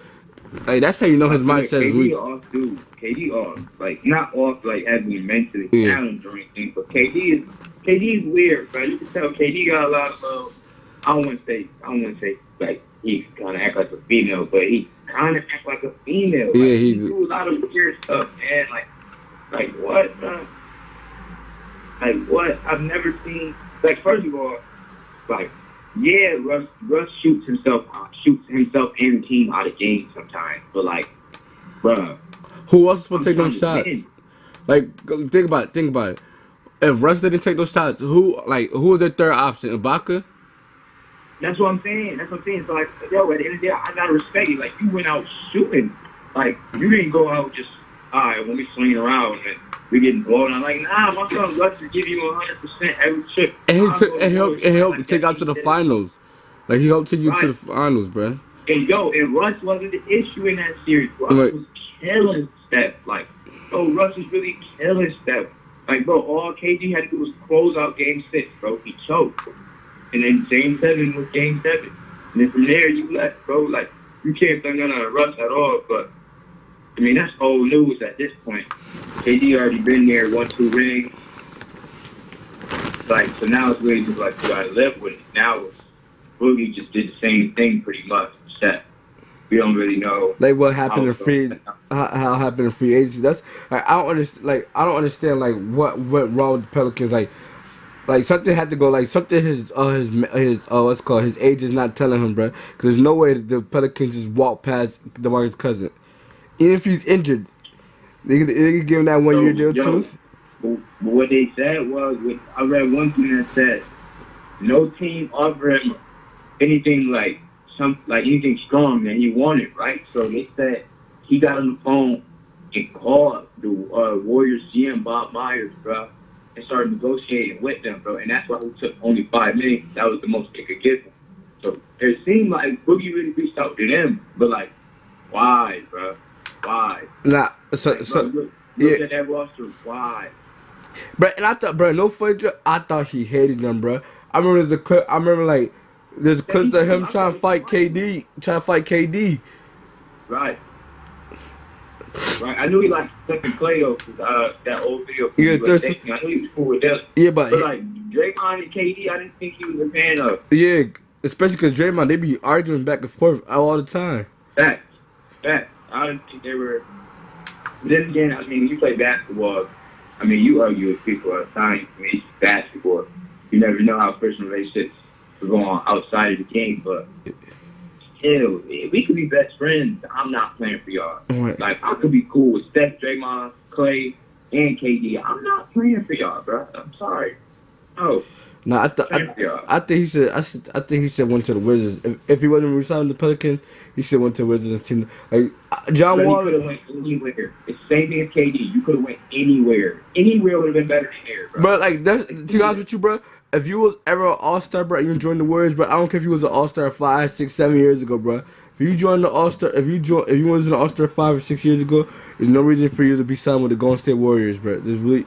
that's how you know his mindset is weak. KD off, like not off like as we mentally challenged or anything, but KD is weird, bro. You can tell KD got a lot of I don't want to say like he kind of act like a female, but he kind of act like a female. Like, yeah, he do a lot of weird stuff, man. Like what? Like what? I've never seen. Like first of all, like yeah, Russ shoots himself and the team out of games sometimes, but like, bruh, who else will take those shots? Like think about it. If Russ didn't take those shots, who was their third option? Ibaka? That's what I'm saying. So, like, yo, at the end of the day, I gotta respect it. Like, you went out shooting. Like, you didn't go out just, all right, when we swinging around and we getting blown. I'm like, nah, my son Russ to give you 100% every trip. And he helped take out to the finals. Like, he helped take you to the finals, bro. And Russ wasn't the issue in that series. Russ was killing Steph. Like, Russ was really killing Steph. Like, bro, all KG had to do was close out Game 6, bro. He choked. And then Game 7 was Game 7. And then from there, you left, bro. Like, you can't blame none on Russ at all. But, I mean, that's old news at this point. KD already been there, 1-2 rings. Like, so now it's really just like, you gotta live with it. Now, Boogie just did the same thing pretty much. Except we don't really know. Like, what happened in free, how happened in free agency. That's, like, I don't understand, like, what went wrong with the Pelicans. Like something had to go. Like something his what's called his age is not telling him, bro. Because there's no way that the Pelicans just walk past DeMarcus Cousins, even if he's injured. They could give him that 1 year deal too. But what they said was, I read one thing that said, no team offered him anything like anything strong that he wanted, right? So they said he got on the phone and called the Warriors GM Bob Myers, bro. And started negotiating with them, bro. And that's why he took only $5 million. That was the most they could give him. So it seemed like Boogie really reached out to them, but like, why, bro? Why? Nah, look at that roster. Why? Bro, and I thought, bro, no funny joke, I thought he hated them, bro. I remember there's a clip. There's clips of him trying to fight KD. Right. Right? I knew he liked Stephen Clay though, 'cause, that old video. Yeah, there's I knew he was cool with them. yeah, But like Draymond and KD, I didn't think he was a fan of. yeah, especially because Draymond, they be arguing back and forth all the time. Facts. I didn't think they were. But then again, I mean, you play basketball. I mean, you argue with people all the time. I mean, it's basketball. You never know how personal relationships are going on outside of the game, but still, we could be best friends. I'm not playing for y'all. Right. Like, I could be cool with Steph, Draymond, Clay, and KD. I'm not playing for y'all, bro. I'm sorry. No. No, I think he should. I think he should went to the Wizards. If he wasn't resigning the Pelicans, he should went to the Wizards and team. Like John Wall. He could have went anywhere. It's the same thing as KD. You could have went anywhere. Anywhere would have been better than there, bro. Bro, like that's to be honest with you, bro. If you was ever an All-Star, bro, you joined the Warriors, bro. I don't care if you was an All-Star 5, 6, 7 years ago, bro. If you joined the All-Star, if you was an All-Star 5 or 6 years ago, there's no reason for you to be signed with the Golden State Warriors, bro. There's really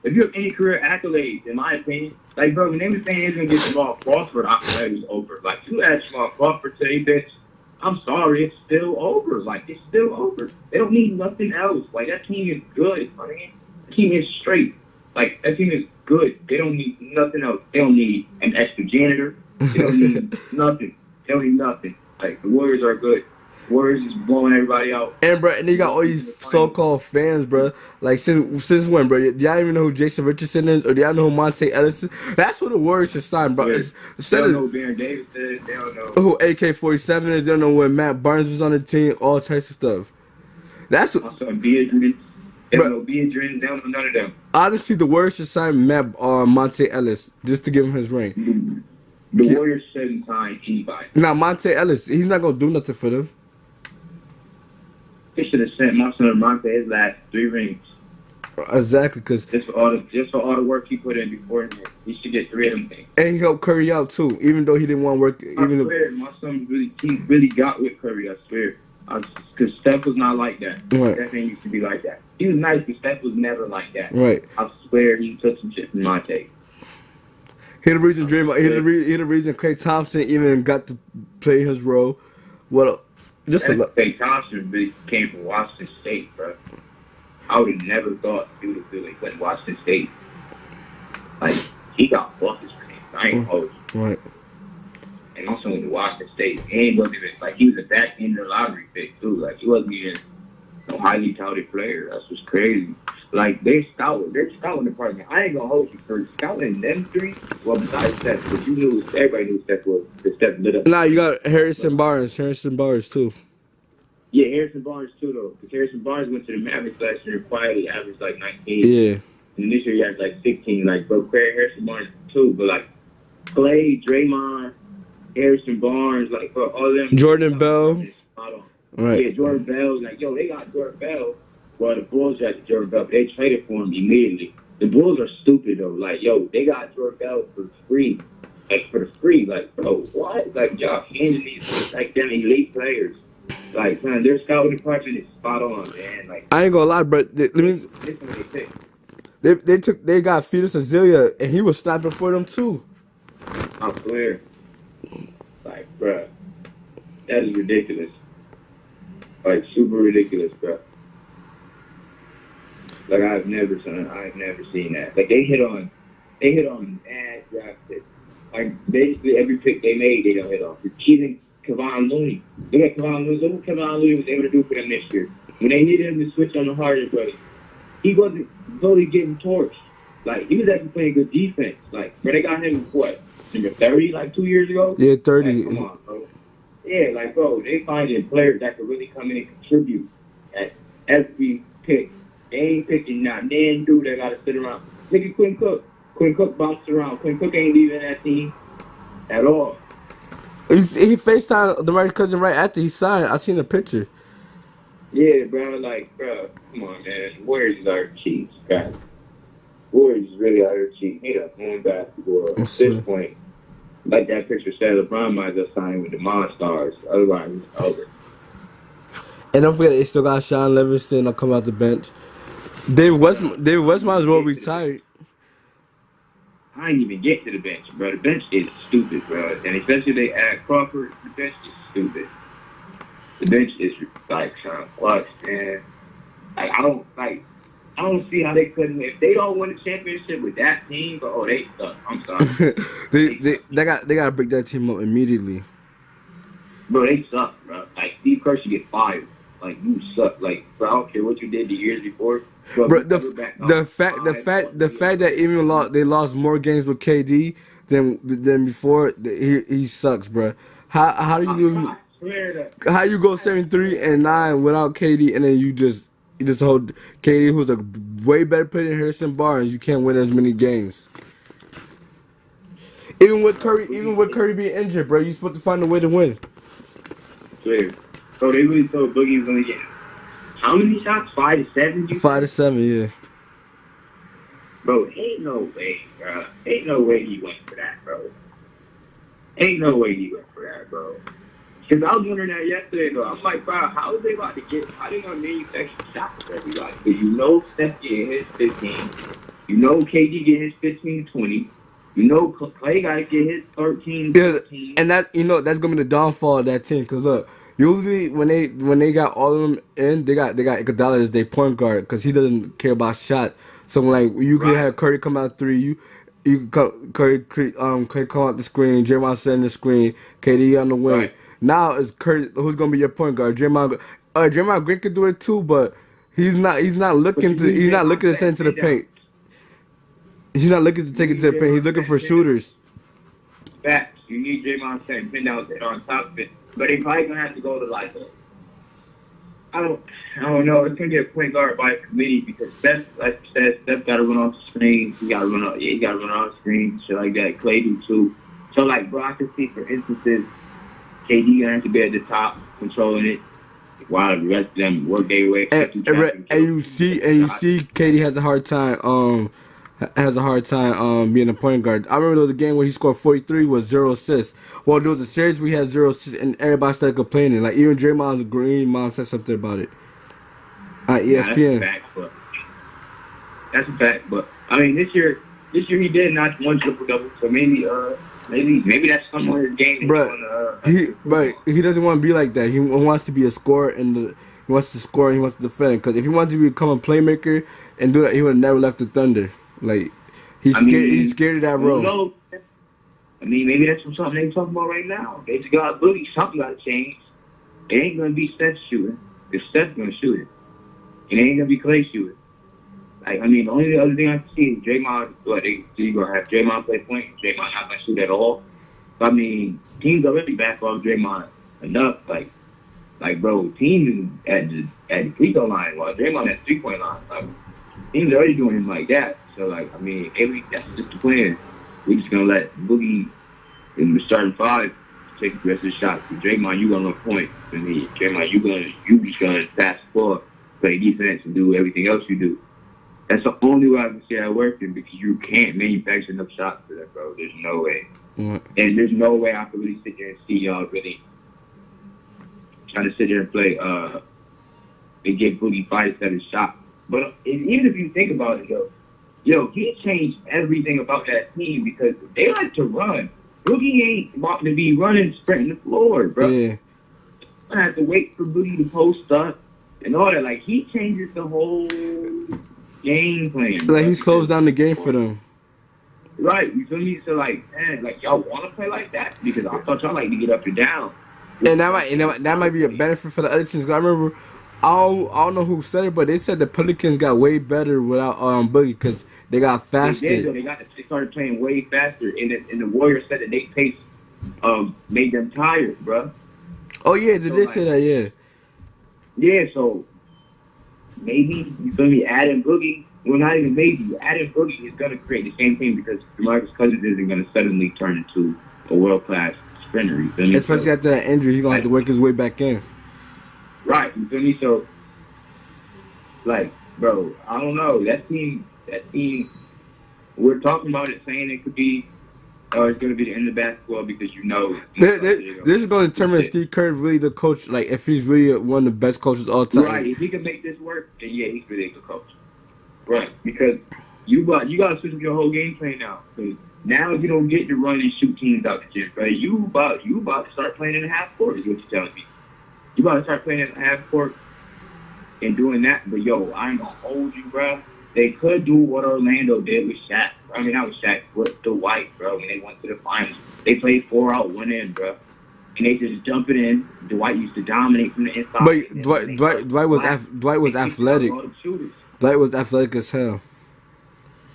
if you have any career accolades, in my opinion, like, bro, when they were saying he was going to get Jamal Crawford, I thought it was over. Like, you asked Jamal Crawford today, bitch, I'm sorry, it's still over. Like, it's still over. They don't need nothing else. Like, that team is good, man. The team is straight. Like, that team is good. They don't need nothing else. They don't need an extra janitor. They don't need nothing. They don't need nothing. Like, the Warriors are good. Warriors is blowing everybody out. And bro, and they got all these so-called fans, bro. Like since when, bro? Do y'all even know who Jason Richardson is, or do y'all know who Monte Ellis is? That's who the Warriors should sign, bro. Yeah. They don't know who Baron Davis is. They don't know who AK-47 is. They don't know when Matt Barnes was on the team. All types of stuff. That's what. Also, Beatrice. They don't know Beatrice. They don't know none of them. Honestly, the Warriors should sign Monte Ellis just to give him his ring. The Warriors shouldn't sign anybody. Now Monte Ellis, he's not gonna do nothing for them. They should have sent my son Monte his last 3 rings. Exactly, because just for all the work he put in before him, he should get 3 of them things. And he helped Curry out too, even though he didn't want to work. I swear, my son really got with Curry. I swear, because Steph was not like that. Right. Steph ain't used to be like that. He was nice, but Steph was never like that. Right. I swear, he took some shit from Monte. He the reason Draymond. He the reason Klay Thompson even got to play his role. What? Klay Thompson really came from Washington State, bro. I would have never thought he would have really went to Washington State. Like, he got buckets for him. I ain't hold you. Right. And also went to Washington State. And he wasn't even, like, he was a back end of the lottery pick, too. Like, he wasn't even no highly touted player. That's what's crazy. Like, their scouting department. I ain't gonna hold you for scouting them 3. Well, besides Steph, but you knew, everybody knew Steph was, because Steph lit up. Nah, you got Harrison Barnes too. Yeah, Harrison Barnes too, though. Because Harrison Barnes went to the Mavericks last year and quietly averaged like 19. Yeah. And this year he averaged like 16. Like, bro, Harrison Barnes too. But like, Clay, Draymond, Harrison Barnes, like, bro, all of them. Jordan Bell. Right. Yeah, Jordan Bell. Like, yo, they got Jordan Bell. Well, the Bulls got Jordan Bell, but they traded for him immediately. The Bulls are stupid, though. Like, yo, they got Jordan Bell for free. Like, for the free. Like, bro, what? Like, y'all handing these, like, them elite players. Like, man, their scouting department is spot on, man. Like, I ain't gonna lie, but they got Fetus Azealia, and he was snapping for them too. I swear. Like, bruh, that is ridiculous. Like, super ridiculous, bruh. Like, I've never seen that. Like, they hit on mad draft picks. Like, basically every pick they made, they don't hit on. Even Kevon Looney. Look at Kevon Looney. Look what Kevon Looney was able to do for them this year. When they needed him to switch on the Harden brothers, he wasn't totally getting torched. Like, he was actually playing good defense. Like, when they got him, what, number 30, like 2 years ago? Yeah, 30. Like, come on, bro. Yeah, like, bro, they finding players that could really come in and contribute at every pick. They ain't picking not man dude that got to sit around. Look at Quinn Cook. Quinn Cook bounced around. Quinn Cook ain't leaving that team at all. He FaceTimed DeMarcus Cousins right after he signed. I seen the picture. Yeah, bro. Like, bro, come on, man. Warriors is our cheats, guys. Warriors is really out here cheating. He done won basketball at this point. Like that picture said, LeBron might just sign with the Monstars. Otherwise, it's over. And don't forget, they still got Sean Livingston. I'll come out the bench. David West might as well retire. I ain't even get to the bench, bro. The bench is stupid, bro. And especially they add Crawford, the bench is stupid. The bench is like kind of clutch, man. Like I don't see how they couldn't. If they don't win the championship with that team, but they suck. I'm sorry. they gotta break that team up immediately. Bro, they suck, bro. Like Steve Kerr should get fired. Like you suck. Like bro, I don't care what you did the years before. Bro, the fact that even they lost more games with KD than before. He sucks, bro. How do you go 73-9 without KD and then you just hold KD, who's a way better player than Harrison Barnes? You can't win as many games. Even with Curry being injured, bro, you supposed to find a way to win. Clear. So they really thought Boogie was gonna get how many shots? 5 to 7? 5 to 7, yeah. Bro, ain't no way, bro. Ain't no way he went for that, bro. Ain't no way he went for that, bro. Because I was wondering that yesterday, though. I'm like, bro, how are they about to get, how they going to manufacture shots for everybody? Because you know Steph getting his 15. You know KD getting his 15, 20. You know Clay got to get his 13, 14. And that, that's going to be the downfall of that team. Because, look, usually when they got all of them in, they got Iguodala as their point guard because he doesn't care about shot. So, like, you could have Curry come out 3, Curry come out the screen, Draymond setting the screen, KD on the wing. Right. Now it's Curry who's gonna be your point guard. Draymond Green could do it too, but he's not looking to send to the paint. He's not looking to take it to the paint. He's looking for shooters. Facts. You need Draymond setting pin down there on top of it, but they probably gonna have to go to like I don't know. It's gonna get a point guard by a committee because Steph, like you said, Steph gotta run off the screen. He gotta run off the screen, shit like that. Clay do too. So like, bro, I can see for instances. KD gonna have to be at the top, controlling it, while the rest of them work their way. And you see, KD has a hard time being a point guard. I remember there was a game where he scored 43 with 0 assists. Well, there was a series where he had 0 assists, and everybody started complaining. Like even Draymond Green mom said something about it. ESPN. That's a fact. But I mean, this year he did not one triple double. So maybe that's some of his game. He doesn't want to be like that. He wants to be a scorer he wants to score and he wants to defend. Because if he wanted to become a playmaker and do that, he would have never left the Thunder. Like he's scared of that role. I mean, maybe that's something they're talking about right now. They just got Boogie. Something got to change. It ain't gonna be Steph shooting. If Steph's gonna shoot it, it ain't gonna be Clay shooting. Like, I mean, the only other thing I can see is Draymond. You gonna have Draymond play point. Draymond not gonna shoot at all. So, I mean, teams already back off Draymond enough. Like, bro, teams at the free throw line while Draymond at 3-point line. Like, teams already doing him like that. So, like, I mean, that's just the plan. We're just gonna let Boogie in the starting 5 take the rest of the shots. With Draymond, you gonna run point. I mean, Draymond, you just gonna pass the ball, play defense, and do everything else you do. That's the only way I can see that working because you can't manufacture enough shots for that, bro. There's no way. And there's no way I can really sit there and see y'all really trying to sit there and play and get Boogie 5 to 7 shots. But even if you think about it, he changed everything about that team because they like to run. Boogie ain't about to be running, sprinting the floor, bro. Yeah. I have to wait for Boogie to post up and all that. Like, he changes the whole game plan. Like, he slows down the game for them. Right, you feel me? So, like, man, like, y'all want to play like that? Because I thought y'all like to get up and down. And that might be a benefit for the other teams. I remember, I don't know who said it, but they said the Pelicans got way better without Boogie because they got faster. They started playing way faster, and the Warriors said that they pace made them tired, bro. Oh yeah, they did say that, yeah. Yeah, so maybe you feel me? Adding Boogie, well, not even maybe. Adding Boogie is gonna create the same thing because DeMarcus Cousins isn't gonna suddenly turn into a world class sprinter. You feel me? Especially after that injury, he's gonna have to work his way back in. Right, you feel me? So, like, bro, I don't know. That team, we're talking about it, saying it could be, it's going to be the end of basketball because this is going to determine if Steve Kerr really the coach, like if he's really one of the best coaches all time. Right, if he can make this work, then yeah, he's really a good coach. Right, because you got to switch up your whole game plan now. Because now you don't get to run and shoot teams out the gym, right? You about to start playing in the half court is what you're telling me. You gotta start playing in half court and doing that. But yo, I ain't gonna hold you, bro. They could do what Orlando did with Shaq. I mean, not with Shaq, with Dwight, bro. When they went to the finals, they played 4 out, 1 in, bro. And they just jump it in. Dwight used to dominate from the inside. But Dwight was athletic. Dwight was athletic as hell.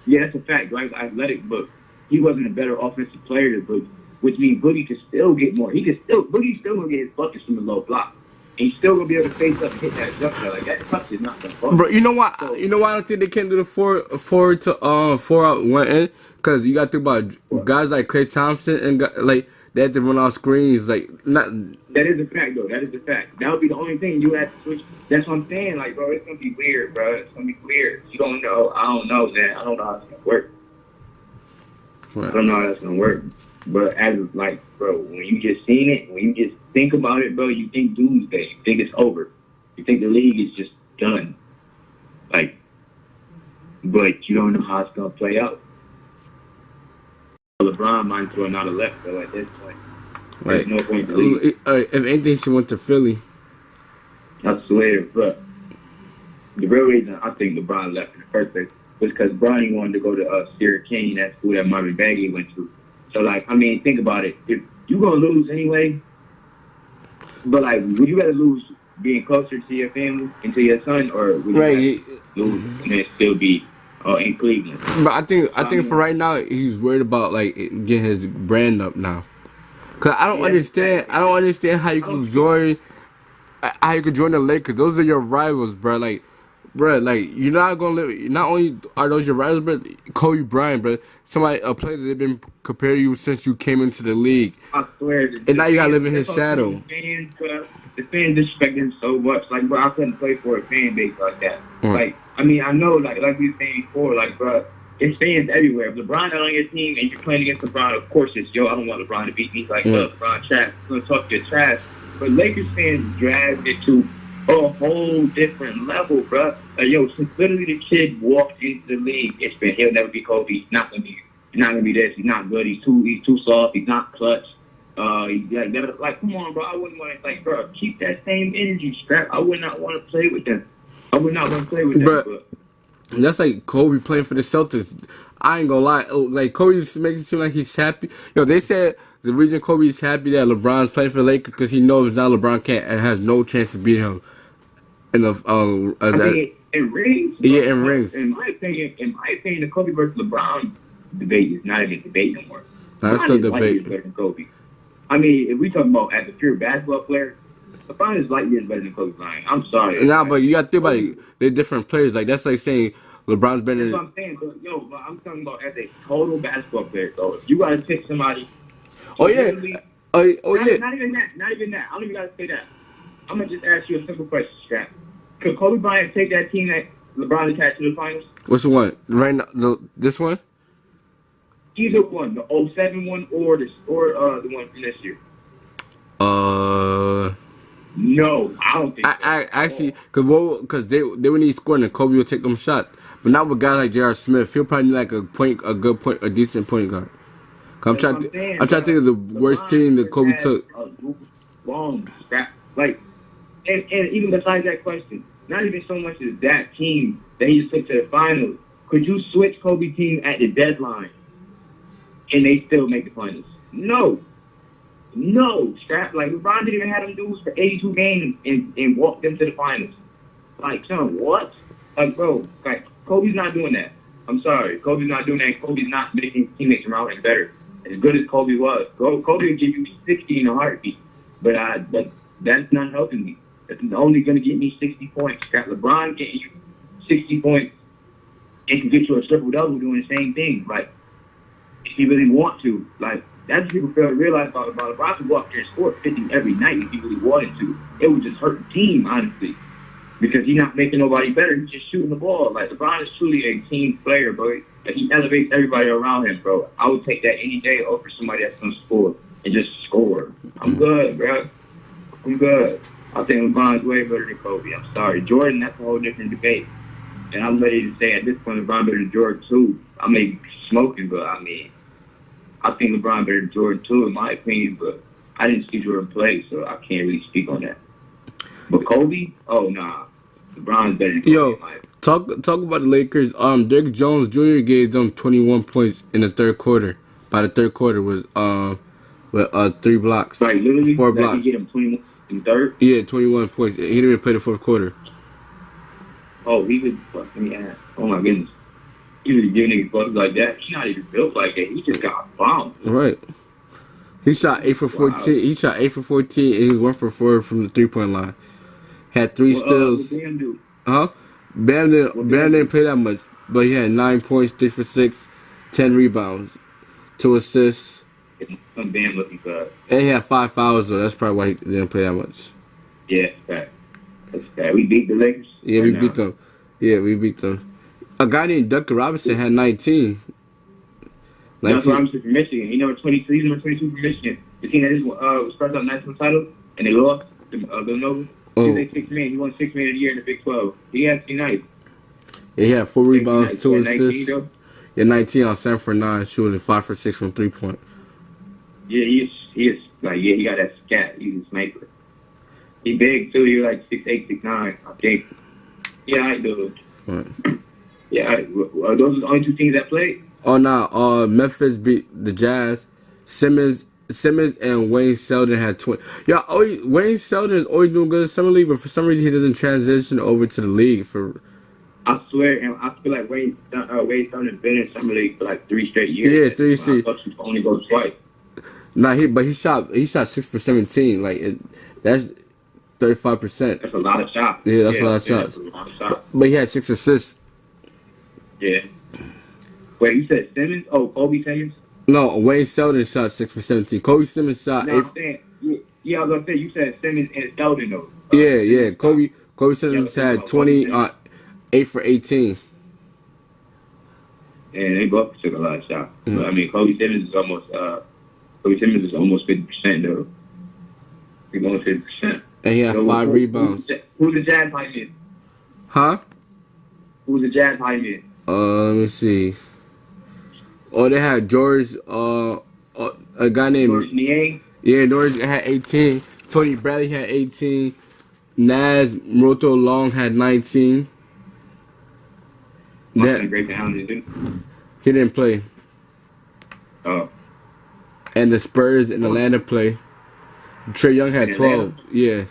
Yeah, that's a fact. Dwight was athletic, but he wasn't a better offensive player than Boogie, which means Boogie could still get more. Boogie's still gonna get his buckets from the low block. And he's still gonna be able to face up and hit that jumper. Like that touch is not gonna fall. Bro, you know why? You know why I don't think they can't do the 4 out 1 in? Because you got to think about guys like Klay Thompson and like they have to run off screens. Like not. That is a fact, though. That is a fact. That would be the only thing you have to switch. That's what I'm saying. Like, bro, it's gonna be weird, bro. It's gonna be weird. You don't know. I don't know, man. I don't know how it's gonna work. Right. I don't know how that's gonna work. But as of, like, bro, when you just seen it, when you just think about it, bro, you think doomsday. You think it's over. You think the league is just done. Like, but you don't know how it's gonna play out. LeBron might throw another left, though, at this point. There's no point to leave. If anything, she went to Philly. I swear, but the real reason I think LeBron left in the first place was because Bronny wanted to go to Sierra Canyon, that school that Marvin Bagley went to. So, like, I mean, think about it. If you're going to lose anyway, but, like, would you rather lose being closer to your family and to your son, or would you rather lose and then still be in Cleveland? But I think for right now, he's worried about, like, getting his brand up now. Cause I don't understand how you can join the Lakers. Those are your rivals, bro. Like, you're not gonna live. Not only are those your rivals, but Kobe Bryant, bro. Somebody, a player that they've been comparing you since you came into the league. I swear. And now you gotta live in his shadow. The fans disrespect him so much. Like, bro, I couldn't play for a fan base like that. Mm. Like, I mean, I know, like we were saying before, like, bro. It's fans everywhere. If LeBron not on your team and you're playing against LeBron, of course it's, yo, I don't want LeBron to beat me. Like, LeBron trash. I'm going to talk your trash. But Lakers fans dragged it to a whole different level, bro. Like, yo, since literally the kid walked into the league, it's been, he'll never be Kobe. He's not going to be this. He's not good. He's too soft. He's not clutch. Like, come on, bro. I wouldn't want to, like, bro, keep that same energy, Strap. I would not want to play with them. I would not want to play with them, bro. That's like Kobe playing for the Celtics. I ain't gonna lie. Like, Kobe makes it seem like he's happy. Yo, they said the reason Kobe is happy that LeBron's playing for the Lakers because he knows now LeBron can't and has no chance to beat him. In the in rings. Yeah, in rings. In my opinion, the Kobe versus LeBron debate is not even a debate no more. That's still debate. Better than Kobe. I mean, if we talk about as a pure basketball player, LeBron is light years better than Kobe Bryant. I'm sorry. Nah, but you got to think about it. They're different players. Like, that's like saying LeBron's better than... That's what I'm saying. But I'm talking about as a total basketball player. So if you got to pick somebody... Oh, yeah. Yeah. Not even that. I don't even got to say that. I'm going to just ask you a simple question, Strap. Could Kobe Bryant take that team that LeBron attached to the finals? Which one? Right now? This one? Either one. The 07 one or the one from this year. No, I don't think so. I actually, because they would need scoring and Kobe would take them shots. But not with guys like J.R. Smith. He'll probably need like a decent point guard. I'm trying to think of the worst team that Kobe took. Long scrap. Like, and even besides that question, not even so much as that team that he just took to the finals. Could you switch Kobe team at the deadline and they still make the finals? No, Strap. Like, LeBron didn't even have them dudes for 82 games and walk them to the finals. Like, son, what? Like, bro, like, Kobe's not doing that. I'm sorry. Kobe's not doing that. Kobe's not making teammates around him better. As good as Kobe was. Kobe will give you 60 in a heartbeat. But that's not helping me. That's only going to get me 60 points. Got LeBron getting you 60 points and can get you a triple-double doing the same thing. Like, if you really want to. Like, that's what people fail to realize about LeBron. LeBron could go up there and score 50 every night if he really wanted to. It would just hurt the team, honestly. Because he's not making nobody better. He's just shooting the ball. Like, LeBron is truly a team player, bro. Like, he elevates everybody around him, bro. I would take that any day over somebody that's going to score and just score. I'm good, bro. I'm good. I think LeBron's way better than Kobe. I'm sorry. Jordan, that's a whole different debate. And I'm ready to say at this point LeBron better than Jordan, too. I may be smoking, but I mean, I think LeBron better than Jordan, too, in my opinion. But I didn't see Jordan play, so I can't really speak on that. But Kobe, oh nah, LeBron's better than Kobe. Yo, In my opinion. talk about the Lakers. Derrick Jones Jr. gave them 21 points in the third quarter. By the third quarter was with 3 blocks, Like literally, 4 like he blocks. get him 21 in third. Yeah, 21 points. He didn't even play the fourth quarter. Oh, he was fucking ass. Oh my goodness. He was giving niggas bucks like that. He's not even built like that. He just got bombed. Right. He shot 8 for 14. Wow. He shot 8 for 14, and he was 1 for 4 from the 3-point line. Had 3 steals. What Bam do? Huh? Bam didn't play that much, but he had 9 points, 3 for 6, 10 rebounds, 2 assists, Some Bam looking good. and he had 5 fouls. So that's probably why he didn't play that much. Yeah, that's bad. We beat the Lakers. Yeah, we beat them. Yeah, we beat them. A guy named Duncan Robinson had 19. That's Robinson from Michigan. He number 22. He's number 22 from Michigan. The team that just started out national title and they lost to Villanova. Oh. He was 6 man. He won 6 man of the year in the Big 12. He has to be nice. Yeah, he had 4 rebounds, 2 assists. 19, Yeah, 19 on 7 for 9, shooting 5 for 6 from 3-point. yeah, he is like he got that scat. He's a sniper. He big too. He like 6'8", 6'9", I think. Yeah, I do. Right. Yeah, are those the only 2 teams that played? Oh no, Memphis beat the Jazz. Simmons and Wayne Selden had 20. Yeah, Wayne Selden is always doing good in summer league, but for some reason he doesn't transition over to the league. I swear, and I feel like Wayne Selden has been in summer league for like 3 straight years. Yeah, 3 I thought he only goes twice. Nah, he shot 6 for 17. Like that's 35%. That's a lot of shots. Yeah, that's a lot of shots. That's a lot of shots. But he had 6 assists. Yeah. Wait, you said Simmons? Oh, Kobe Simmons? No, Wayne Selden shot 6 for 17. Kobe Simmons shot 8. No, I'm saying, yeah, I was gonna say you said Simmons and Selden though. Yeah. Kobe Simmons had 20, 8 for 18. And they both took a lot of shots. Mm-hmm. But, I mean, Kobe Simmons is almost 50% though. He's almost 50%. And he had 5 rebounds. Who's the Jazz high mid? Huh? Who's the Jazz high mid? Let me see. Oh, they had George, a guy named George Niang? Yeah, George had 18. Tony Bradley had 18. Naz Roto Long had 19. Great down, he didn't play. Oh. And the Spurs in Atlanta play. Trey Young had 12. Yeah.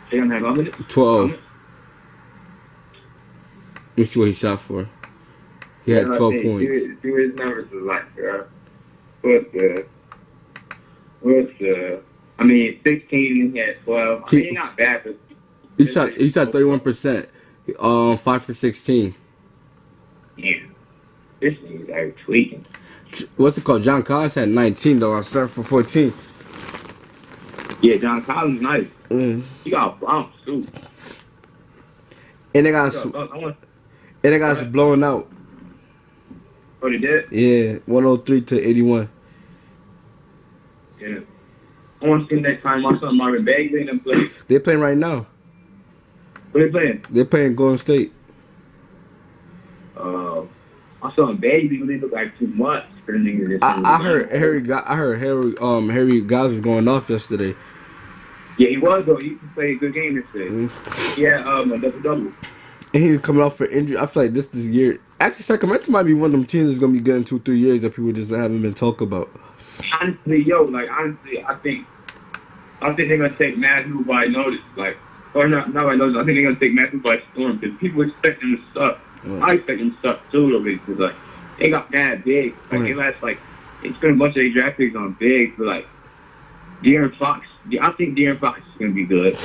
Trey Young had how many? 12. Let me see what he shot for. He had 12 points. Do his numbers is like, what's the? I mean, 16. He had 12. I mean, he's not bad. But he shot 31%. 5 for 16. Yeah. This thing is like tweaking. What's it called? John Collins had 19 though on 7 for 14. Yeah, John Collins nice. He got bumps too. And they got blown out. Oh, they did? Yeah, 103 to 81. Yeah. I want to see next time my son Marvin Bagley and them play. They're playing right now. What they playing? They're playing Golden State. My son Bagley really look like too much for the niggas. I heard Harry Giles was going off yesterday. Yeah, he was though. He played a good game yesterday. Yeah, a double. And he's coming off for injury. I feel like this year. Actually, Sacramento might be one of them teams that's gonna be good in 2-3 years that people just haven't been talking about. Honestly, I think they're gonna take Matthew by notice, not by notice. I think they're gonna take Matthew by storm because people expect him to suck. Right. I expect him to suck too a little bit because they got mad big. They spent a bunch of their draft picks on bigs, but De'Aaron Fox. I think De'Aaron Fox is gonna be good.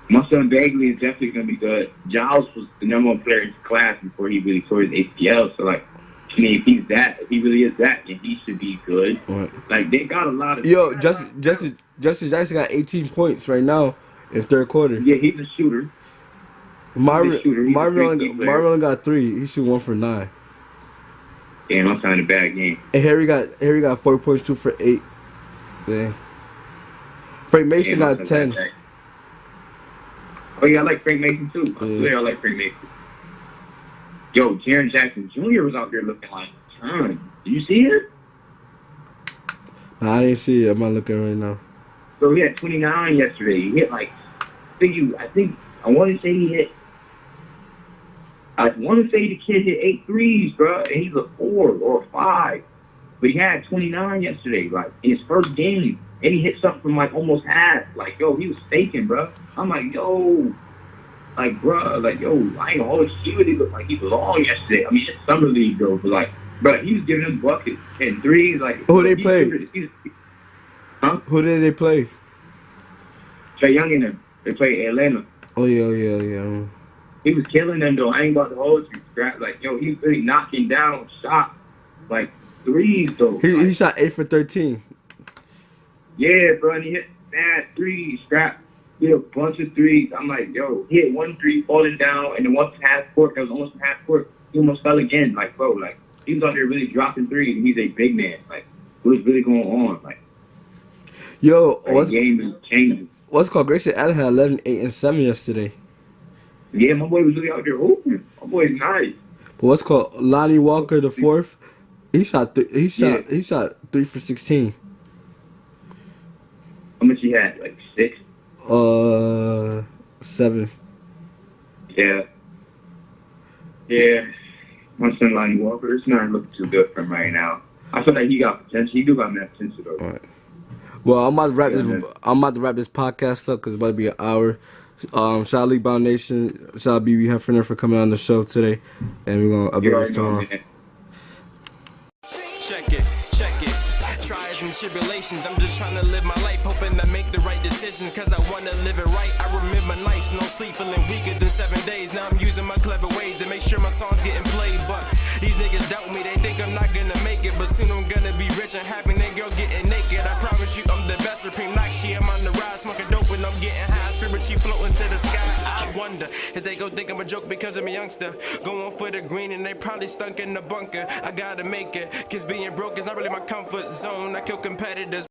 My son Bagley is definitely gonna be good. Giles was the #1 player in his class before he really tore his ACL. So if he really is that, then he should be good. Right. They got a lot of. Yo, Justin Jackson got 18 points right now in third quarter. Yeah, he's a shooter. Marvin only got 3. He shoot 1 for 9. Damn, I'm having a bad game. And Harry got 4 points, 2 for 8. Yeah. Frank Mason got 10. Oh yeah, I like Frank Mason too. I swear I like Frank Mason. Yo, Jaren Jackson Jr. was out there looking like Did you see it? I didn't see it. I'm not looking right now. So he had 29 yesterday. He hit I want to say he hit. I want to say the kid hit 8 threes, bro, and he's a 4 or a 5. But he had 29 yesterday, like, in his first game. And he hit something from, like, almost half. Like, yo, he was faking, bro. I'm like, yo. Like, bro, like, yo, I ain't gonna hold you. He really looked like he belonged yesterday. I mean, it's summer league, though, but, like, bro, he was giving them buckets and threes. Like, Who they play? Huh? Who did they play? Trey Young and them. They play Atlanta. Oh, yeah. He was killing them, though. I ain't about to hold you. Like, yo, he was really knocking down shots. Like, threes, though. He shot 8 for 13. Yeah, bro, and he hit bad threes, scrap. He hit a bunch of threes. I'm like, yo, he hit 1 3 falling down, and then once half court, that was almost half court, he almost fell again. Like, bro, like, he was out there really dropping threes, and he's a big man. Like, what is really going on? Like, yo, the game is changing. What's called Grayson Allen had 11, 8, and 7 yesterday. Yeah, my boy was really out there hooping. My boy's nice. But what's called Lonnie Walker the fourth? He shot 3 for 16. How much he had? Like 6? 7. Yeah. My son Lonnie Walker, it's not looking too good for him right now. I feel like he got potential. He do got that potential though. All right. Well, I'm about to wrap this podcast up because it's about to be an hour. Shout out League Bound Nation. Shout out BB Heffernan for coming on the show today, and we're gonna update this tomorrow. Check it. Trials and tribulations, I'm just trying to live my life, hoping I make the right decisions, cause I wanna live it right. I remember nights, no sleep, feeling weaker than 7 days. Now I'm using my clever ways to make sure my songs getting played, but these niggas doubt me, they think I'm not gonna make it, but soon I'm gonna be rich and happy, that girl getting naked. I promise you I'm the best, Supreme Nakshi, I'm on the rise, smoking dope and I'm getting high, spirit she floating to the sky. I wonder, is they go think I'm a joke because I'm a youngster, going for the green and they probably stunk in the bunker. I gotta make it, cause being broke is not really my comfort zone. I kill competitors.